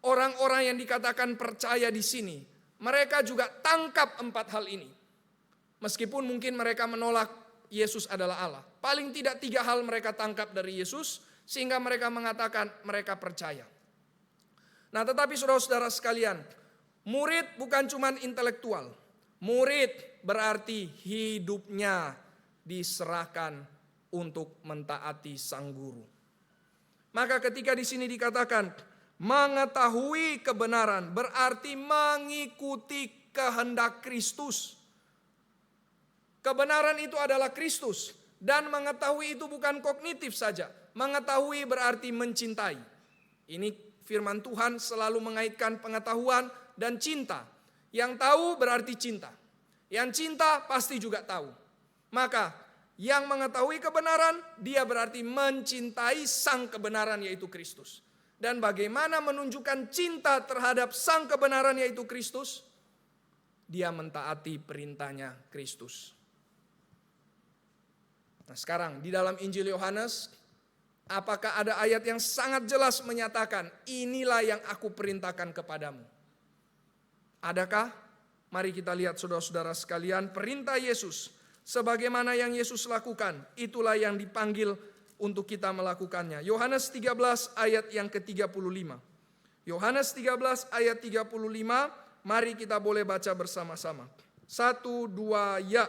orang-orang yang dikatakan percaya di sini, mereka juga tangkap 4 hal ini. Meskipun mungkin mereka menolak Yesus adalah Allah. Paling tidak 3 hal mereka tangkap dari Yesus, sehingga mereka mengatakan mereka percaya. Nah, tetapi saudara-saudara sekalian, murid bukan cuma intelektual. Murid berarti hidupnya diserahkan untuk mentaati sang guru. Maka ketika di sini dikatakan mengetahui kebenaran berarti mengikuti kehendak Kristus. Kebenaran itu adalah Kristus, dan mengetahui itu bukan kognitif saja. Mengetahui berarti mencintai. Ini firman Tuhan selalu mengaitkan pengetahuan dan cinta. Yang tahu berarti cinta. Yang cinta pasti juga tahu. Maka yang mengetahui kebenaran, dia berarti mencintai sang kebenaran yaitu Kristus. Dan bagaimana menunjukkan cinta terhadap sang kebenaran yaitu Kristus? Dia mentaati perintahnya Kristus. Nah, sekarang di dalam Injil Yohanes, apakah ada ayat yang sangat jelas menyatakan inilah yang aku perintahkan kepadamu? Adakah? Mari kita lihat saudara-saudara sekalian, perintah Yesus sebagaimana yang Yesus lakukan, itulah yang dipanggil untuk kita melakukannya. Yohanes 13 ayat yang ke-35. Yohanes 13 ayat 35, mari kita boleh baca bersama-sama. 1, 2, ya.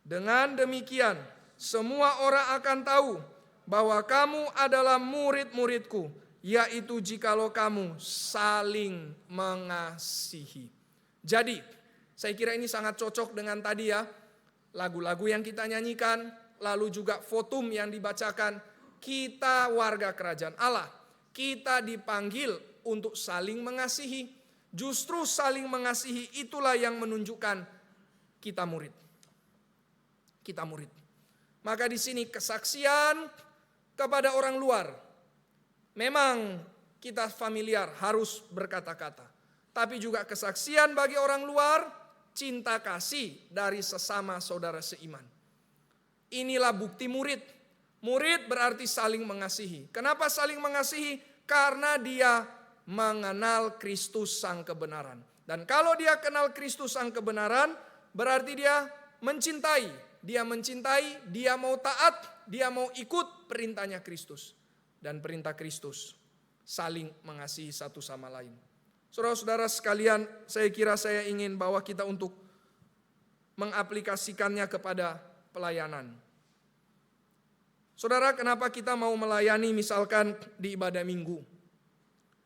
Dengan demikian, semua orang akan tahu bahwa kamu adalah murid-muridku, yaitu jikalau kamu saling mengasihi. Jadi, saya kira ini sangat cocok dengan tadi ya, lagu-lagu yang kita nyanyikan, lalu juga fotum yang dibacakan. Kita warga kerajaan Allah, kita dipanggil untuk saling mengasihi. Justru saling mengasihi itulah yang menunjukkan kita murid. Kita murid. Maka di sini kesaksian kepada orang luar. Memang kita familiar harus berkata-kata. Tapi juga kesaksian bagi orang luar, cinta kasih dari sesama saudara seiman. Inilah bukti murid. Murid berarti saling mengasihi. Kenapa saling mengasihi? Karena dia mengenal Kristus sang kebenaran. Dan kalau dia kenal Kristus sang kebenaran, berarti dia mencintai. Dia mencintai, dia mau taat, dia mau ikut perintahnya Kristus. Dan perintah Kristus saling mengasihi satu sama lain. Saudara-saudara sekalian, saya kira saya ingin bawa kita untuk mengaplikasikannya kepada pelayanan. Saudara, kenapa kita mau melayani misalkan di ibadah minggu?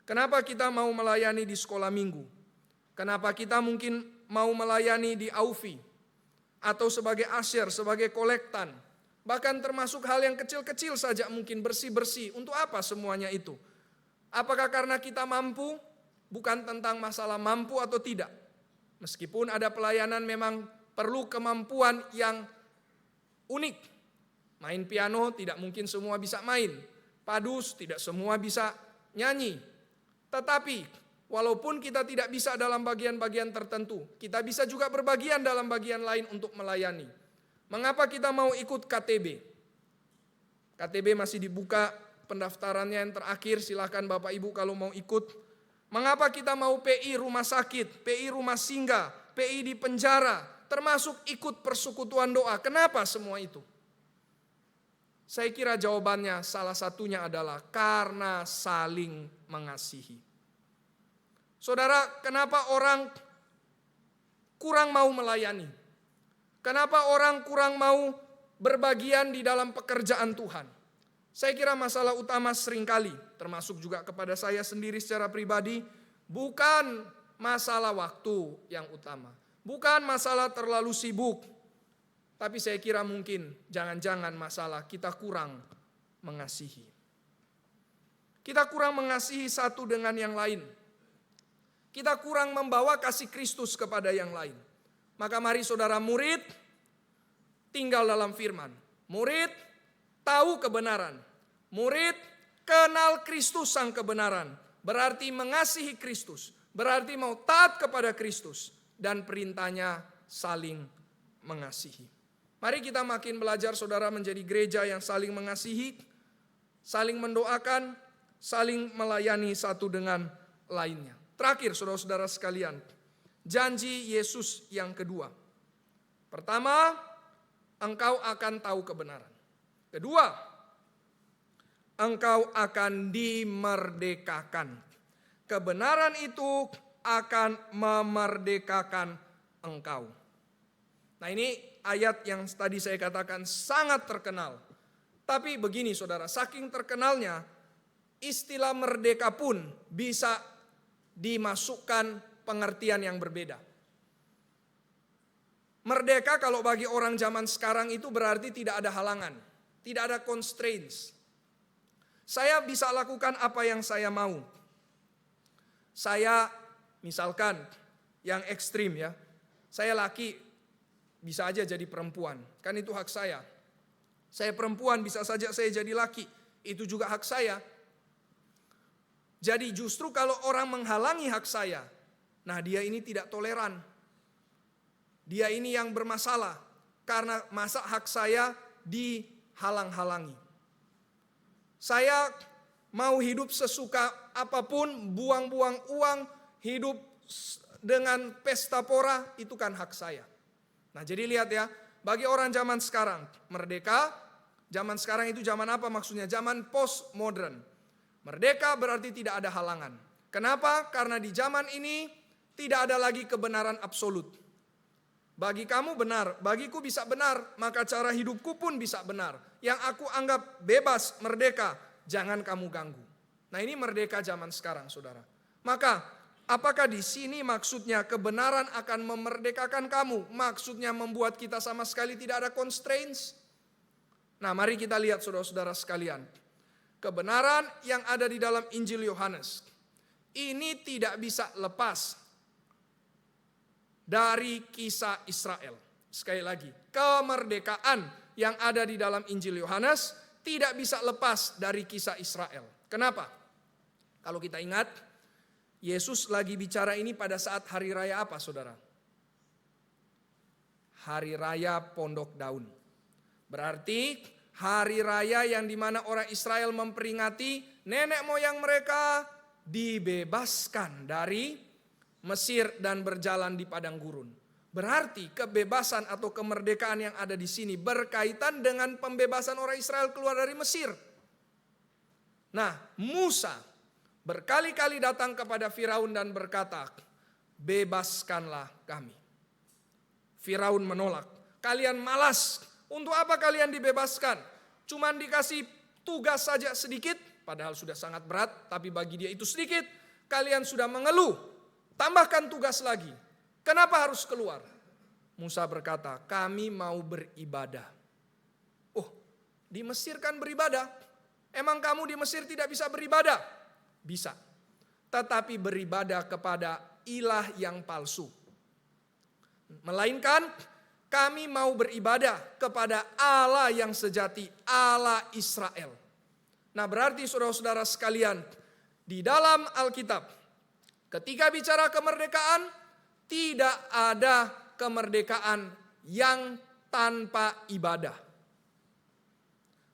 Kenapa kita mau melayani di sekolah minggu? Kenapa kita mungkin mau melayani di AUFI? Atau sebagai asyir, sebagai kolektan? Bahkan termasuk hal yang kecil-kecil saja mungkin bersih-bersih. Untuk apa semuanya itu? Apakah karena kita mampu? Bukan tentang masalah mampu atau tidak. Meskipun ada pelayanan memang perlu kemampuan yang unik. Main piano tidak mungkin semua bisa main. Padus tidak semua bisa nyanyi. Tetapi walaupun kita tidak bisa dalam bagian-bagian tertentu, kita bisa juga berbagian dalam bagian lain untuk melayani. Mengapa kita mau ikut KTB? KTB masih dibuka pendaftarannya yang terakhir, silakan Bapak Ibu kalau mau ikut. Mengapa kita mau PI rumah sakit, PI rumah singgah, PI di penjara, termasuk ikut persekutuan doa? Kenapa semua itu? Saya kira jawabannya salah satunya adalah karena saling mengasihi. Saudara, kenapa orang kurang mau melayani? Kenapa orang kurang mau berbagian di dalam pekerjaan Tuhan? Saya kira masalah utama seringkali, termasuk juga kepada saya sendiri secara pribadi, bukan masalah waktu yang utama. Bukan masalah terlalu sibuk. Tapi saya kira mungkin jangan-jangan masalah kita kurang mengasihi. Kita kurang mengasihi satu dengan yang lain. Kita kurang membawa kasih Kristus kepada yang lain. Maka mari saudara, murid tinggal dalam firman. Murid tahu kebenaran. Murid kenal Kristus sang kebenaran. Berarti mengasihi Kristus. Berarti mau taat kepada Kristus. Dan perintahnya saling mengasihi. Mari kita makin belajar saudara menjadi gereja yang saling mengasihi, saling mendoakan, saling melayani satu dengan lainnya. Terakhir saudara-saudara sekalian, janji Yesus yang kedua. Pertama, engkau akan tahu kebenaran. Kedua, engkau akan dimerdekakan. Kebenaran itu akan memerdekakan engkau. Nah, ini ayat yang tadi saya katakan sangat terkenal. Tapi begini saudara, saking terkenalnya, istilah merdeka pun bisa dimasukkan pengertian yang berbeda. Merdeka kalau bagi orang zaman sekarang itu berarti tidak ada halangan, tidak ada constraints. Saya bisa lakukan apa yang saya mau. Saya misalkan yang ekstrim ya, saya laki bisa aja jadi perempuan, kan itu hak saya. Saya perempuan bisa saja saya jadi laki, itu juga hak saya. Jadi justru kalau orang menghalangi hak saya, nah dia ini tidak toleran. Dia ini yang bermasalah, karena masa hak saya dihalang-halangi. Saya mau hidup sesuka apapun, buang-buang uang, hidup dengan pesta pora, itu kan hak saya. Nah jadi lihat ya, bagi orang zaman sekarang, merdeka, zaman sekarang itu zaman apa maksudnya? Zaman postmodern. Merdeka berarti tidak ada halangan. Kenapa? Karena di zaman ini tidak ada lagi kebenaran absolut. Bagi kamu benar, bagiku bisa benar, maka cara hidupku pun bisa benar. Yang aku anggap bebas, merdeka, jangan kamu ganggu. Nah ini merdeka zaman sekarang saudara. Maka apakah di sini maksudnya kebenaran akan memerdekakan kamu? Maksudnya membuat kita sama sekali tidak ada constraints? Nah mari kita lihat saudara-saudara sekalian. Kebenaran yang ada di dalam Injil Yohanes ini tidak bisa lepas dari kisah Israel. Sekali lagi, kemerdekaan yang ada di dalam Injil Yohanes tidak bisa lepas dari kisah Israel. Kenapa? Kalau kita ingat, Yesus lagi bicara ini pada saat hari raya apa saudara? Hari raya Pondok Daun. Berarti hari raya yang dimana orang Israel memperingati nenek moyang mereka dibebaskan dari Mesir dan berjalan di padang gurun. Berarti kebebasan atau kemerdekaan yang ada di sini berkaitan dengan pembebasan orang Israel keluar dari Mesir. Nah, Musa berkali-kali datang kepada Firaun dan berkata, bebaskanlah kami. Firaun menolak. Kalian malas. Untuk apa kalian dibebaskan? Cuman dikasih tugas saja sedikit, padahal sudah sangat berat, tapi bagi dia itu sedikit. Kalian sudah mengeluh, tambahkan tugas lagi. Kenapa harus keluar? Musa berkata, kami mau beribadah. Oh, di Mesir kan beribadah. Emang kamu di Mesir tidak bisa beribadah? Bisa. Tetapi beribadah kepada ilah yang palsu. Melainkan kami mau beribadah kepada Allah yang sejati, Allah Israel. Nah berarti saudara-saudara sekalian, di dalam Alkitab, ketika bicara kemerdekaan, tidak ada kemerdekaan yang tanpa ibadah.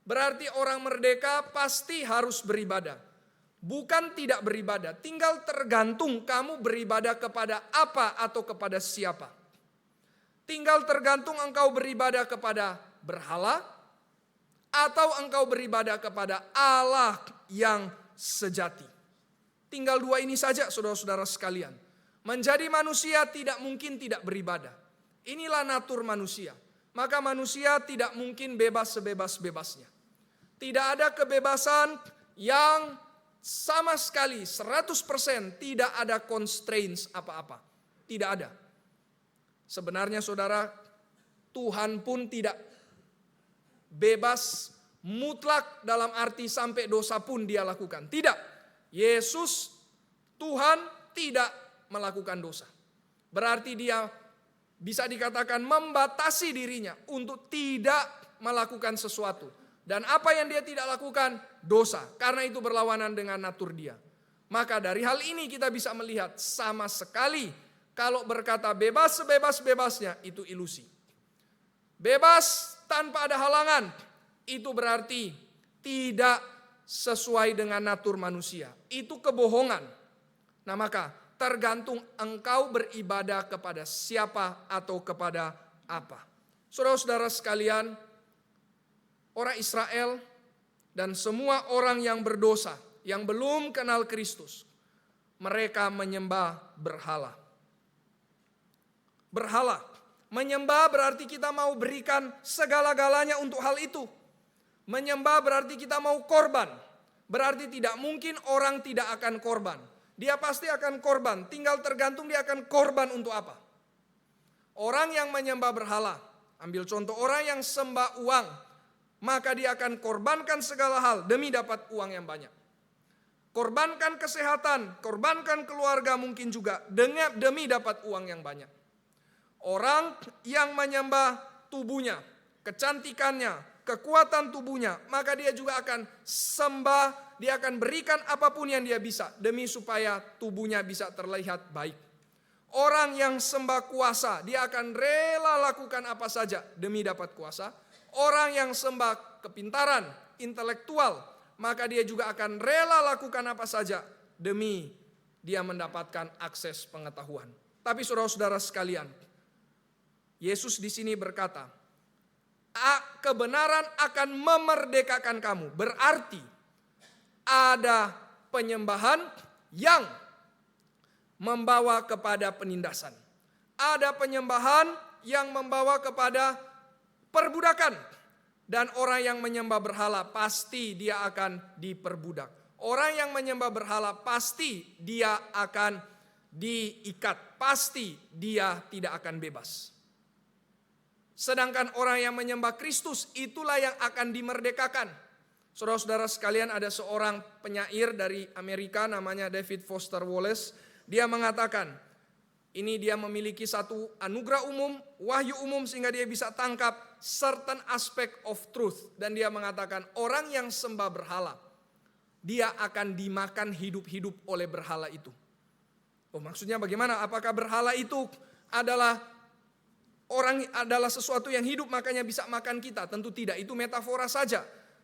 Berarti orang merdeka pasti harus beribadah. Bukan tidak beribadah, tinggal tergantung kamu beribadah kepada apa atau kepada siapa. Tinggal tergantung engkau beribadah kepada berhala, atau engkau beribadah kepada Allah yang sejati. Tinggal dua ini saja saudara-saudara sekalian. Menjadi manusia tidak mungkin tidak beribadah. Inilah natur manusia. Maka manusia tidak mungkin bebas sebebas-bebasnya. Tidak ada kebebasan yang sama sekali 100% tidak ada constraints apa-apa. Tidak ada. Sebenarnya saudara, Tuhan pun tidak bebas mutlak dalam arti sampai dosa pun dia lakukan. Tidak. Yesus, Tuhan tidak melakukan dosa. Berarti dia bisa dikatakan membatasi dirinya untuk tidak melakukan sesuatu. Dan apa yang dia tidak lakukan? Dosa. Karena itu berlawanan dengan natur dia. Maka dari hal ini kita bisa melihat sama sekali kalau berkata bebas sebebas-bebasnya itu ilusi. Bebas tanpa ada halangan itu berarti tidak sesuai dengan natur manusia. Itu kebohongan. Nah maka tergantung engkau beribadah kepada siapa atau kepada apa. Saudara-saudara sekalian, orang Israel dan semua orang yang berdosa, yang belum kenal Kristus, mereka menyembah berhala. Berhala. Menyembah berarti kita mau berikan segala-galanya untuk hal itu. Menyembah berarti kita mau korban. Berarti tidak mungkin orang tidak akan korban. Dia pasti akan korban, tinggal tergantung dia akan korban untuk apa. Orang yang menyembah berhala, ambil contoh orang yang sembah uang, maka dia akan korbankan segala hal demi dapat uang yang banyak. Korbankan kesehatan, korbankan keluarga mungkin juga demi dapat uang yang banyak. Orang yang menyembah tubuhnya, kecantikannya, kekuatan tubuhnya, maka dia juga akan sembah, dia akan berikan apapun yang dia bisa demi supaya tubuhnya bisa terlihat baik. Orang yang sembah kuasa, dia akan rela lakukan apa saja demi dapat kuasa. Orang yang sembah kepintaran, intelektual, maka dia juga akan rela lakukan apa saja demi dia mendapatkan akses pengetahuan. Tapi saudara-saudara sekalian, Yesus di sini berkata, kebenaran akan memerdekakan kamu. Berarti ada penyembahan yang membawa kepada penindasan. Ada penyembahan yang membawa kepada perbudakan. Dan orang yang menyembah berhala pasti dia akan diperbudak. Orang yang menyembah berhala pasti dia akan diikat. Pasti dia tidak akan bebas. Sedangkan orang yang menyembah Kristus itulah yang akan dimerdekakan. Saudara-saudara sekalian, ada seorang penyair dari Amerika namanya David Foster Wallace. Dia mengatakan, ini dia memiliki satu anugerah umum, wahyu umum sehingga dia bisa tangkap certain aspect of truth. Dan dia mengatakan orang yang sembah berhala, dia akan dimakan hidup-hidup oleh berhala itu. Oh, maksudnya bagaimana? Apakah berhala itu adalah sesuatu yang hidup makanya bisa makan kita? Tentu tidak, itu metafora saja.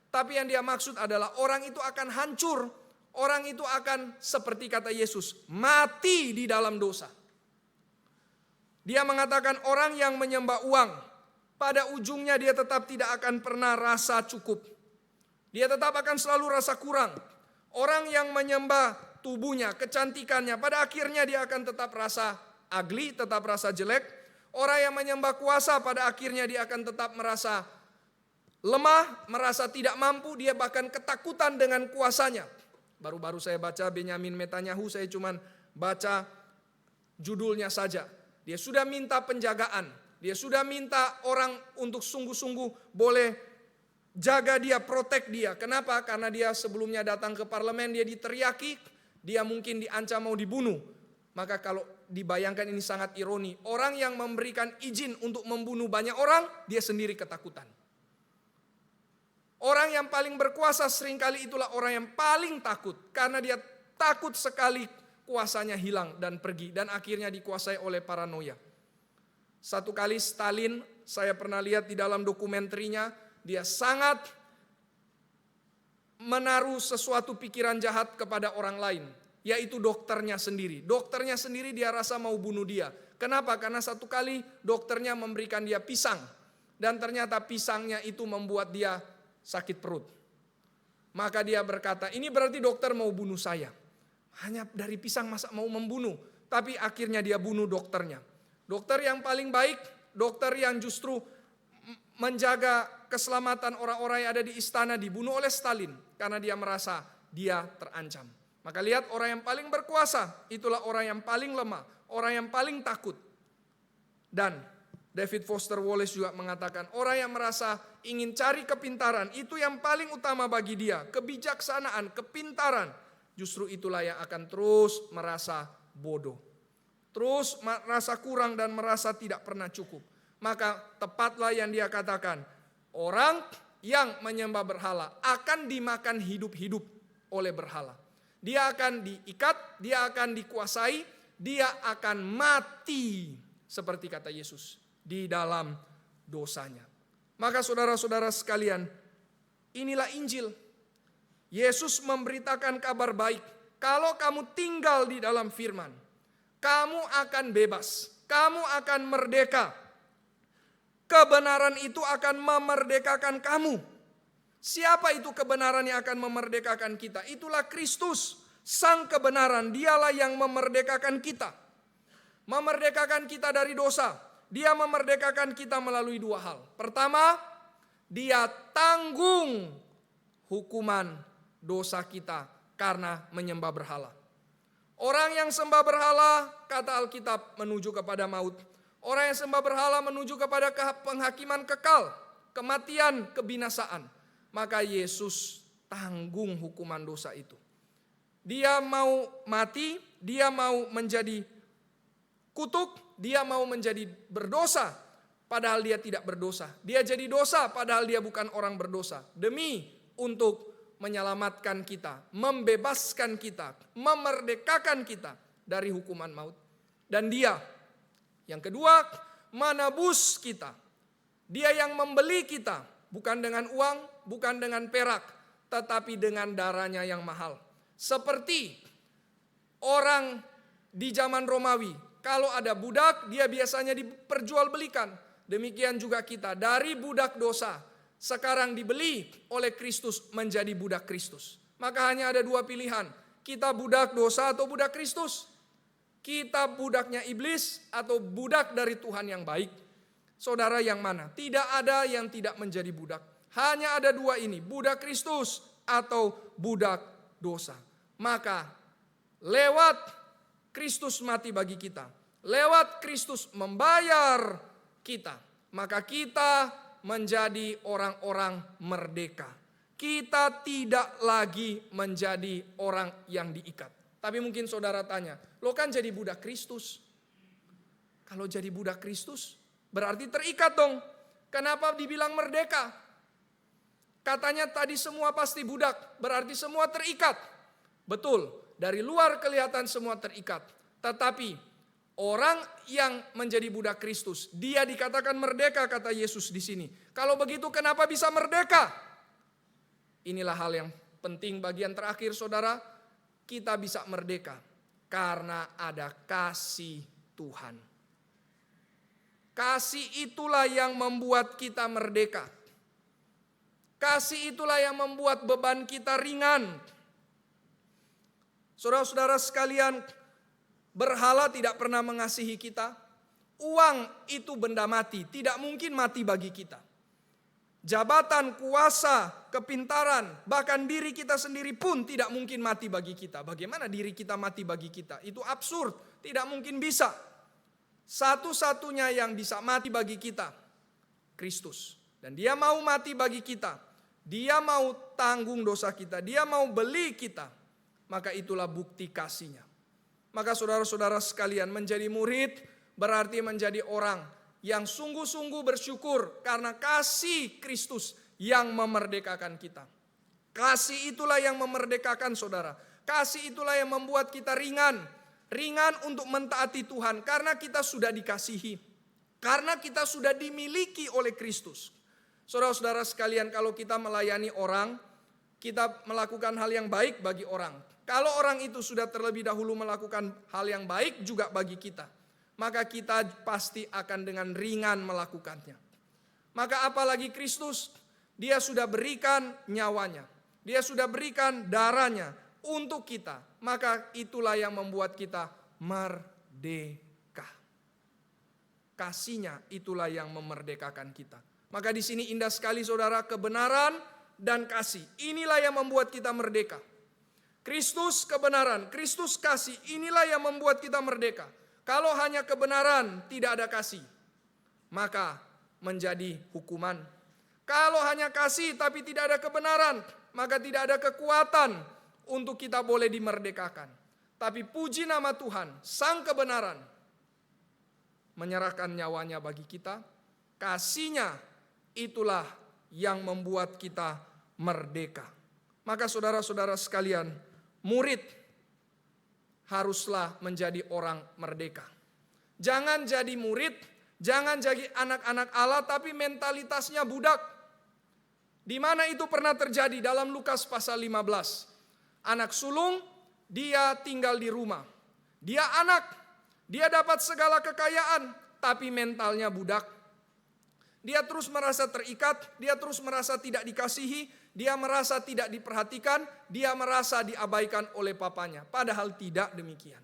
Tapi yang dia maksud adalah orang itu akan hancur. Orang itu akan seperti kata Yesus, mati di dalam dosa. Dia mengatakan orang yang menyembah uang, pada ujungnya dia tetap tidak akan pernah rasa cukup. Dia tetap akan selalu rasa kurang. Orang yang menyembah tubuhnya, kecantikannya, pada akhirnya dia akan tetap rasa ugly, tetap rasa jelek. Orang yang menyembah kuasa pada akhirnya dia akan tetap merasa lemah, merasa tidak mampu, dia bahkan ketakutan dengan kuasanya. Baru-baru saya baca Benyamin Netanyahu, saya cuma baca judulnya saja. Dia sudah minta penjagaan, dia sudah minta orang untuk sungguh-sungguh boleh jaga dia, protek dia. Kenapa? Karena dia sebelumnya datang ke parlemen, dia diteriaki, dia mungkin diancam mau dibunuh. Maka kalau dibayangkan ini sangat ironi. Orang yang memberikan izin untuk membunuh banyak orang, dia sendiri ketakutan. Orang yang paling berkuasa seringkali itulah orang yang paling takut. Karena dia takut sekali kuasanya hilang dan pergi. Dan akhirnya dikuasai oleh paranoia. Satu kali Stalin, saya pernah lihat di dalam dokumenterinya, dia sangat menaruh sesuatu pikiran jahat kepada orang lain. Yaitu dokternya sendiri. Dokternya sendiri dia rasa mau bunuh dia. Kenapa? Karena satu kali dokternya memberikan dia pisang. Dan ternyata pisangnya itu membuat dia sakit perut. Maka dia berkata, ini berarti dokter mau bunuh saya. Hanya dari pisang masa mau membunuh. Tapi akhirnya dia bunuh dokternya. Dokter yang paling baik, dokter yang justru menjaga keselamatan orang-orang yang ada di istana dibunuh oleh Stalin. Karena dia merasa dia terancam. Maka lihat, orang yang paling berkuasa, itulah orang yang paling lemah, orang yang paling takut. Dan David Foster Wallace juga mengatakan, orang yang merasa ingin cari kepintaran, itu yang paling utama bagi dia. Kebijaksanaan, kepintaran, justru itulah yang akan terus merasa bodoh. Terus merasa kurang dan merasa tidak pernah cukup. Maka tepatlah yang dia katakan, orang yang menyembah berhala akan dimakan hidup-hidup oleh berhala. Dia akan diikat, dia akan dikuasai, dia akan mati. Seperti kata Yesus, di dalam dosanya. Maka saudara-saudara sekalian, inilah Injil. Yesus memberitakan kabar baik. Kalau kamu tinggal di dalam firman, kamu akan bebas, kamu akan merdeka. Kebenaran itu akan memerdekakan kamu. Siapa itu kebenaran yang akan memerdekakan kita? Itulah Kristus, Sang kebenaran. Dialah yang memerdekakan kita. Memerdekakan kita dari dosa. Dia memerdekakan kita melalui dua hal. Pertama, dia tanggung hukuman dosa kita karena menyembah berhala. Orang yang sembah berhala, kata Alkitab, menuju kepada maut. Orang yang sembah berhala menuju kepada penghakiman kekal, kematian, kebinasaan. Maka Yesus tanggung hukuman dosa itu. Dia mau mati, dia mau menjadi kutuk, dia mau menjadi berdosa, padahal dia tidak berdosa. Dia jadi dosa, padahal dia bukan orang berdosa. Demi untuk menyelamatkan kita, membebaskan kita, memerdekakan kita dari hukuman maut. Dan dia, yang kedua, menebus kita. Dia yang membeli kita, bukan dengan uang, bukan dengan perak, tetapi dengan darahnya yang mahal. Seperti orang di zaman Romawi, kalau ada budak, dia biasanya diperjualbelikan. Demikian juga kita, dari budak dosa, sekarang dibeli oleh Kristus menjadi budak Kristus. Maka hanya ada dua pilihan, kita budak dosa atau budak Kristus. Kita budaknya iblis atau budak dari Tuhan yang baik. Saudara yang mana? Tidak ada yang tidak menjadi budak. Hanya ada dua ini, budak Kristus atau budak dosa. Maka lewat Kristus mati bagi kita, lewat Kristus membayar kita, maka kita menjadi orang-orang merdeka. Kita tidak lagi menjadi orang yang diikat. Tapi mungkin saudara tanya, lo kan jadi budak Kristus. Kalau jadi budak Kristus berarti terikat dong. Kenapa dibilang merdeka? Katanya tadi semua pasti budak, berarti semua terikat. Betul, dari luar kelihatan semua terikat. Tetapi orang yang menjadi budak Kristus, dia dikatakan merdeka, kata Yesus di sini. Kalau begitu kenapa bisa merdeka? Inilah hal yang penting bagian terakhir saudara. Kita bisa merdeka karena ada kasih Tuhan. Kasih itulah yang membuat kita merdeka. Kasih itulah yang membuat beban kita ringan. Saudara-saudara sekalian, berhala tidak pernah mengasihi kita. Uang itu benda mati, tidak mungkin mati bagi kita. Jabatan, kuasa, kepintaran, bahkan diri kita sendiri pun tidak mungkin mati bagi kita. Bagaimana diri kita mati bagi kita? Itu absurd, tidak mungkin bisa. Satu-satunya yang bisa mati bagi kita, Kristus. Dan dia mau mati bagi kita. Dia mau tanggung dosa kita, dia mau beli kita. Maka itulah bukti kasihnya. Maka saudara-saudara sekalian, menjadi murid berarti menjadi orang yang sungguh-sungguh bersyukur karena kasih Kristus yang memerdekakan kita. Kasih itulah yang memerdekakan saudara. Kasih itulah yang membuat kita ringan. Ringan untuk mentaati Tuhan karena kita sudah dikasihi. Karena kita sudah dimiliki oleh Kristus. Saudara-saudara sekalian, kalau kita melayani orang, kita melakukan hal yang baik bagi orang. Kalau orang itu sudah terlebih dahulu melakukan hal yang baik juga bagi kita, maka kita pasti akan dengan ringan melakukannya. Maka apalagi Kristus, Dia sudah berikan nyawanya. Dia sudah berikan darahnya untuk kita. Maka itulah yang membuat kita merdeka. Kasihnya itulah yang memerdekakan kita. Maka di sini indah sekali saudara, kebenaran dan kasih. Inilah yang membuat kita merdeka. Kristus kebenaran, Kristus kasih, inilah yang membuat kita merdeka. Kalau hanya kebenaran, tidak ada kasih, maka menjadi hukuman. Kalau hanya kasih tapi tidak ada kebenaran, maka tidak ada kekuatan untuk kita boleh dimerdekakan. Tapi puji nama Tuhan, Sang kebenaran menyerahkan nyawanya bagi kita. Kasihnya itulah yang membuat kita merdeka. Maka saudara-saudara sekalian, murid haruslah menjadi orang merdeka. Jangan jadi murid, jangan jadi anak-anak Allah tapi mentalitasnya budak. Di mana itu pernah terjadi dalam Lukas pasal 15. Anak sulung, dia tinggal di rumah. Dia anak, dia dapat segala kekayaan, tapi mentalnya budak. Dia terus merasa terikat, dia terus merasa tidak dikasihi, dia merasa tidak diperhatikan, dia merasa diabaikan oleh papanya. Padahal tidak demikian.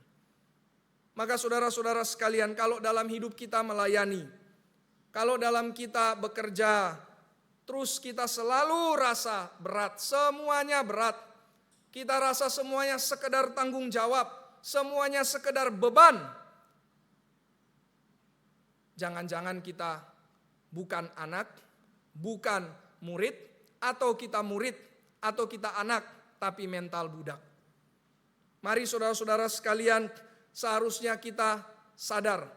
Maka saudara-saudara sekalian, kalau dalam hidup kita melayani, kalau dalam kita bekerja, terus kita selalu rasa berat, semuanya berat. Kita rasa semuanya sekedar tanggung jawab, semuanya sekedar beban. Jangan-jangan kita bukan anak, bukan murid, atau kita murid, atau kita anak, tapi mental budak. Mari saudara-saudara sekalian, seharusnya kita sadar.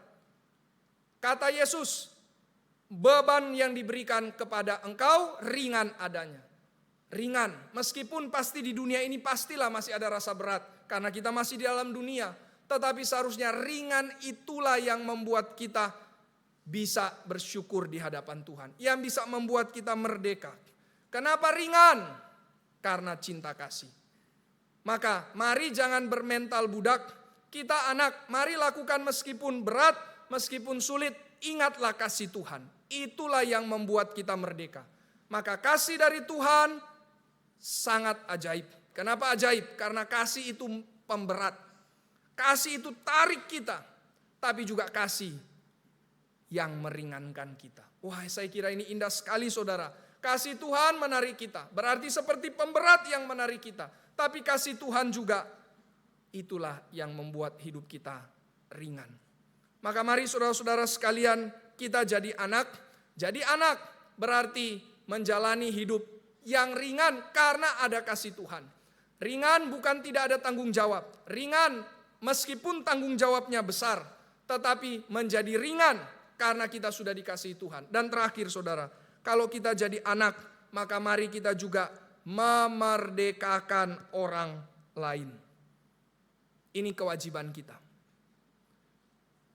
Kata Yesus, beban yang diberikan kepada engkau ringan adanya. Ringan, meskipun pasti di dunia ini pastilah masih ada rasa berat. Karena kita masih di dalam dunia. Tetapi seharusnya ringan itulah yang membuat kita bisa bersyukur di hadapan Tuhan. Yang bisa membuat kita merdeka. Kenapa ringan? Karena cinta kasih. Maka mari jangan bermental budak. Kita anak, mari lakukan meskipun berat, meskipun sulit. Ingatlah kasih Tuhan. Itulah yang membuat kita merdeka. Maka kasih dari Tuhan sangat ajaib. Kenapa ajaib? Karena kasih itu pemberat. Kasih itu tarik kita. Tapi juga kasih yang meringankan kita. Wah, saya kira ini indah sekali saudara. Kasih Tuhan menarik kita. Berarti seperti pemberat yang menarik kita. Tapi kasih Tuhan juga itulah yang membuat hidup kita ringan. Maka mari saudara-saudara sekalian, kita jadi anak. Jadi anak berarti menjalani hidup yang ringan karena ada kasih Tuhan. Ringan bukan tidak ada tanggung jawab. Ringan meskipun tanggung jawabnya besar. Tetapi menjadi ringan karena kita sudah dikasihi Tuhan. Dan terakhir saudara, kalau kita jadi anak, maka mari kita juga memerdekakan orang lain. Ini kewajiban kita.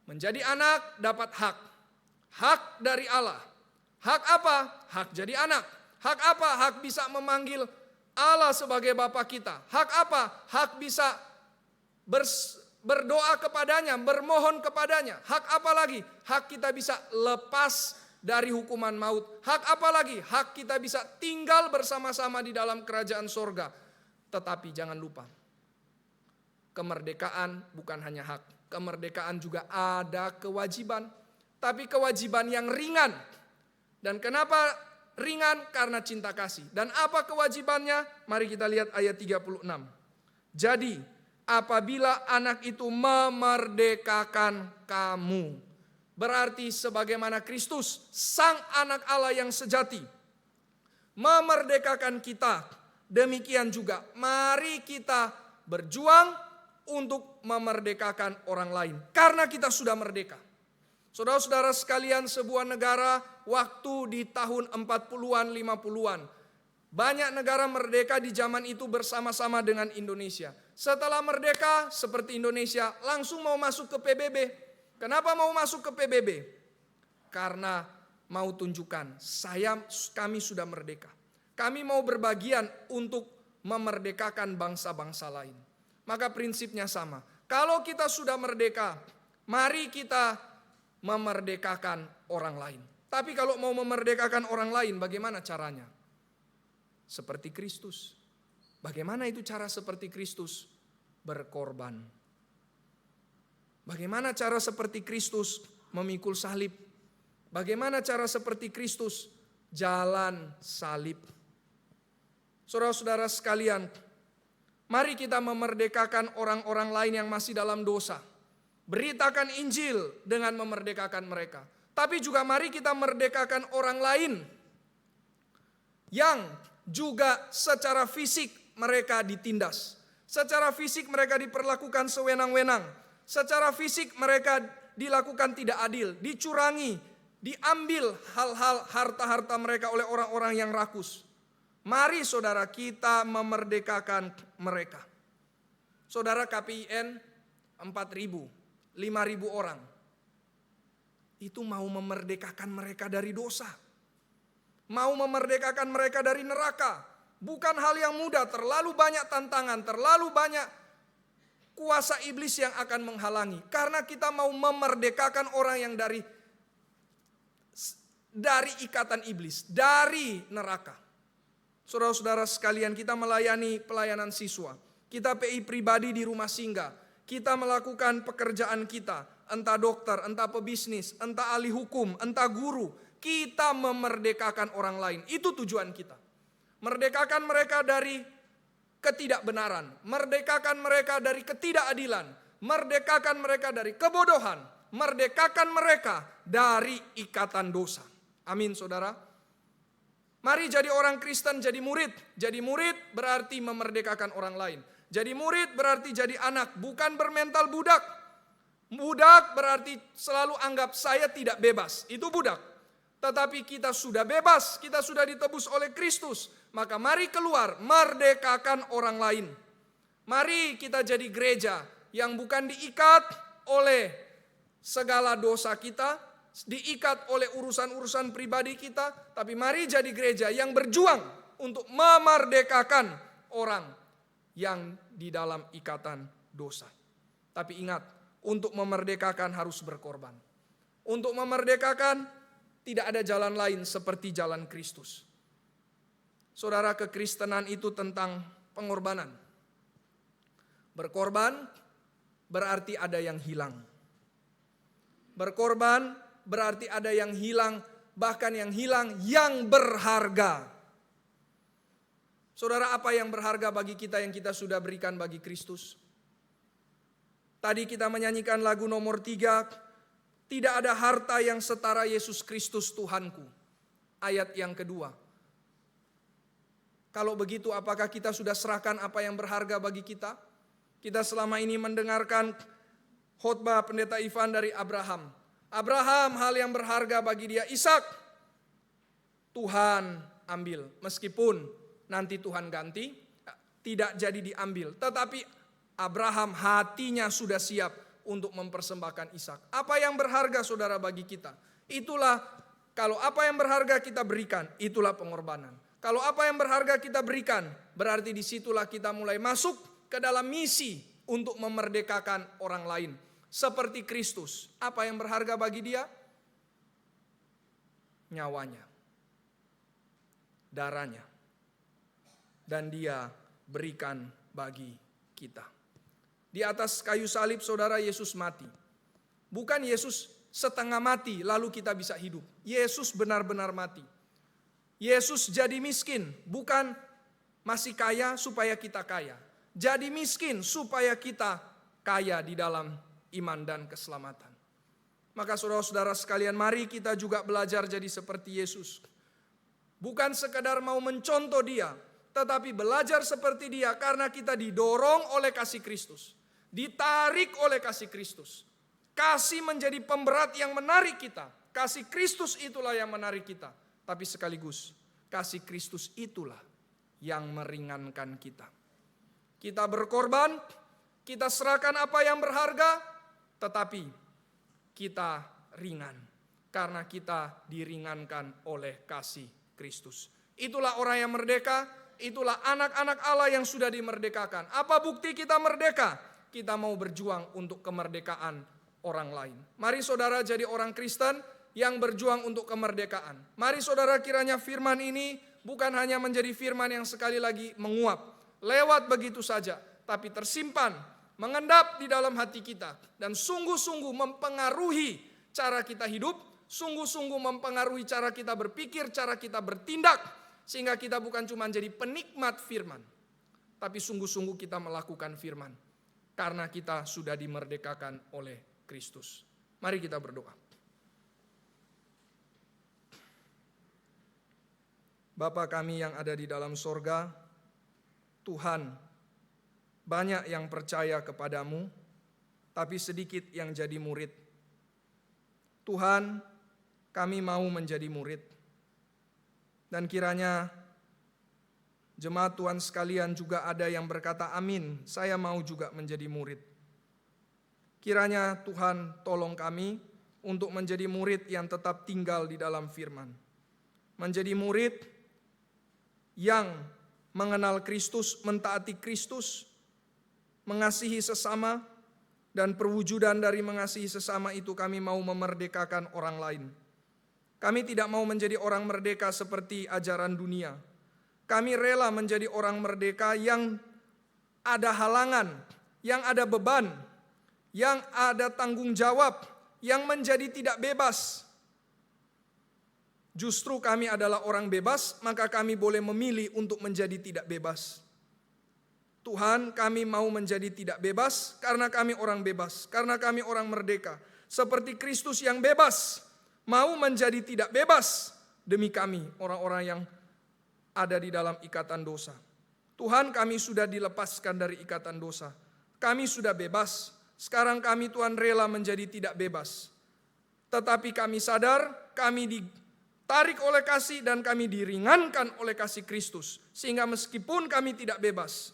Menjadi anak dapat hak. Hak dari Allah. Hak apa? Hak jadi anak. Hak apa? Hak bisa memanggil Allah sebagai Bapa kita. Hak apa? Hak bisa berdoa kepadanya, bermohon kepadanya. Hak apa lagi? Hak kita bisa lepas dari hukuman maut. Hak apa lagi? Hak kita bisa tinggal bersama-sama di dalam kerajaan sorga. Tetapi jangan lupa, kemerdekaan bukan hanya hak. Kemerdekaan juga ada kewajiban. Tapi kewajiban yang ringan. Dan kenapa ringan? Karena cinta kasih. Dan apa kewajibannya? Mari kita lihat ayat 36. Jadi apabila anak itu memerdekakan kamu. Berarti sebagaimana Kristus, sang anak Allah yang sejati, memerdekakan kita. Demikian juga mari kita berjuang untuk memerdekakan orang lain. Karena kita sudah merdeka. Saudara-saudara sekalian, sebuah negara waktu di tahun 40-an, 50-an. Banyak negara merdeka di zaman itu bersama-sama dengan Indonesia. Setelah merdeka seperti Indonesia langsung mau masuk ke PBB. Kenapa mau masuk ke PBB? Karena mau tunjukkan kami sudah merdeka. Kami mau berbagian untuk memerdekakan bangsa-bangsa lain. Maka prinsipnya sama. Kalau kita sudah merdeka, mari kita memerdekakan orang lain. Tapi kalau mau memerdekakan orang lain, bagaimana caranya? seperti Kristus. Bagaimana itu cara seperti Kristus? Berkorban. Bagaimana cara seperti Kristus? Memikul salib. Bagaimana cara seperti Kristus? Jalan salib. Saudara-saudara sekalian, mari kita memerdekakan orang-orang lain yang masih dalam dosa. Beritakan Injil dengan memerdekakan mereka. Tapi juga mari kita merdekakan orang lain yang juga secara fisik mereka ditindas. Secara fisik mereka diperlakukan sewenang-wenang. Secara fisik mereka dilakukan tidak adil, dicurangi, diambil hal-hal harta-harta mereka oleh orang-orang yang rakus. Mari saudara kita memerdekakan mereka. Saudara KPIN 4.000, 5.000 orang. Itu mau memerdekakan mereka dari dosa. Mau memerdekakan mereka dari neraka. Bukan hal yang mudah, terlalu banyak tantangan, terlalu banyak kuasa iblis yang akan menghalangi. Karena kita mau memerdekakan orang yang dari ikatan iblis, dari neraka. Saudara-saudara sekalian, kita melayani pelayanan siswa. Kita PI pribadi di rumah singgah. Kita melakukan pekerjaan kita. Entah dokter, entah pebisnis, entah ahli hukum, entah guru. Kita memerdekakan orang lain. Itu tujuan kita. Merdekakan mereka dari ketidakbenaran. Merdekakan mereka dari ketidakadilan. Merdekakan mereka dari kebodohan. Merdekakan mereka dari ikatan dosa. Amin saudara. Mari jadi orang Kristen, jadi murid. Jadi murid berarti memerdekakan orang lain. Jadi murid berarti jadi anak, bukan bermental budak. Budak berarti selalu anggap saya tidak bebas. Itu budak. Tetapi kita sudah bebas, kita sudah ditebus oleh Kristus. Maka mari keluar, merdekakan orang lain. Mari kita jadi gereja yang bukan diikat oleh segala dosa kita, diikat oleh urusan-urusan pribadi kita, tapi mari jadi gereja yang berjuang untuk memerdekakan orang yang di dalam ikatan dosa. Tapi ingat, untuk memerdekakan harus berkorban. Untuk memerdekakan tidak ada jalan lain seperti jalan Kristus. Saudara, kekristenan itu tentang pengorbanan. Berkorban berarti ada yang hilang. Berkorban berarti ada yang hilang, bahkan yang hilang yang berharga. Saudara, apa yang berharga bagi kita yang kita sudah berikan bagi Kristus? Tadi kita menyanyikan lagu nomor 3, tidak ada harta yang setara Yesus Kristus Tuhanku. Ayat yang kedua. Kalau begitu, apakah kita sudah serahkan apa yang berharga bagi kita? Kita selama ini mendengarkan khotbah Pendeta Ivan dari Abraham. Abraham, hal yang berharga bagi dia Ishak. Tuhan ambil, meskipun nanti Tuhan ganti, tidak jadi diambil. Tetapi Abraham hatinya sudah siap untuk mempersembahkan Ishak. Apa yang berharga saudara bagi kita? Itulah, kalau apa yang berharga kita berikan, itulah pengorbanan. Kalau apa yang berharga kita berikan, berarti disitulah kita mulai masuk ke dalam misi untuk memerdekakan orang lain. Seperti Kristus, apa yang berharga bagi dia? Nyawanya, darahnya, dan dia berikan bagi kita. Di atas kayu salib saudara, Yesus mati. Bukan Yesus setengah mati lalu kita bisa hidup. Yesus benar-benar mati. Yesus jadi miskin, bukan masih kaya supaya kita kaya. Jadi miskin supaya kita kaya di dalam iman dan keselamatan. Maka saudara-saudara sekalian, mari kita juga belajar jadi seperti Yesus. Bukan sekadar mau mencontoh dia, tetapi belajar seperti dia karena kita didorong oleh kasih Kristus. Ditarik oleh kasih Kristus. Kasih menjadi pemberat yang menarik kita. Kasih Kristus itulah yang menarik kita. Tapi sekaligus kasih Kristus itulah yang meringankan kita. Kita berkorban, kita serahkan apa yang berharga, tetapi kita ringan. Karena kita diringankan oleh kasih Kristus. Itulah orang yang merdeka, itulah anak-anak Allah yang sudah dimerdekakan. Apa bukti kita merdeka? Kita mau berjuang untuk kemerdekaan orang lain. Mari saudara jadi orang Kristen yang berjuang untuk kemerdekaan. Mari saudara kiranya firman ini bukan hanya menjadi firman yang sekali lagi menguap, lewat begitu saja, tapi tersimpan, mengendap di dalam hati kita, dan sungguh-sungguh mempengaruhi cara kita hidup, sungguh-sungguh mempengaruhi cara kita berpikir, cara kita bertindak, sehingga kita bukan cuma jadi penikmat firman, tapi sungguh-sungguh kita melakukan firman, karena kita sudah dimerdekakan oleh Kristus. Mari kita berdoa. Bapa kami yang ada di dalam sorga, Tuhan, banyak yang percaya kepadamu, tapi sedikit yang jadi murid. Tuhan, kami mau menjadi murid. Dan kiranya jemaat Tuhan sekalian juga ada yang berkata, amin, saya mau juga menjadi murid. Kiranya Tuhan tolong kami untuk menjadi murid yang tetap tinggal di dalam firman. Menjadi murid yang mengenal Kristus, mentaati Kristus, mengasihi sesama, dan perwujudan dari mengasihi sesama itu kami mau memerdekakan orang lain. Kami tidak mau menjadi orang merdeka seperti ajaran dunia. Kami rela menjadi orang merdeka yang ada halangan, yang ada beban, yang ada tanggung jawab, yang menjadi tidak bebas. Justru kami adalah orang bebas, maka kami boleh memilih untuk menjadi tidak bebas. Tuhan, kami mau menjadi tidak bebas karena kami orang bebas, karena kami orang merdeka. Seperti Kristus yang bebas, mau menjadi tidak bebas demi kami, orang-orang yang ada di dalam ikatan dosa. Tuhan, kami sudah dilepaskan dari ikatan dosa. Kami sudah bebas. Sekarang kami, Tuhan, rela menjadi tidak bebas. Tetapi kami sadar, kami ditarik oleh kasih dan kami diringankan oleh kasih Kristus. Sehingga meskipun kami tidak bebas,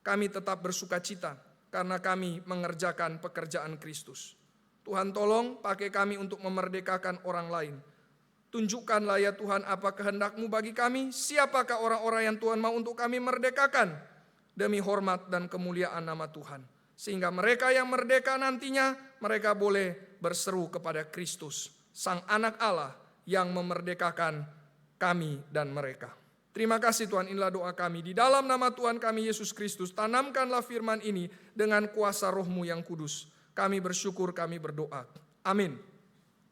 kami tetap bersuka cita karena kami mengerjakan pekerjaan Kristus. Tuhan tolong pakai kami untuk memerdekakan orang lain. Tunjukkanlah ya Tuhan apa kehendak-Mu bagi kami, siapakah orang-orang yang Tuhan mau untuk kami merdekakan demi hormat dan kemuliaan nama Tuhan. Sehingga mereka yang merdeka nantinya, mereka boleh berseru kepada Kristus, Sang Anak Allah yang memerdekakan kami dan mereka. Terima kasih Tuhan, inilah doa kami. Di dalam nama Tuhan kami Yesus Kristus, tanamkanlah firman ini dengan kuasa Roh-Mu yang kudus. Kami bersyukur, kami berdoa. Amin.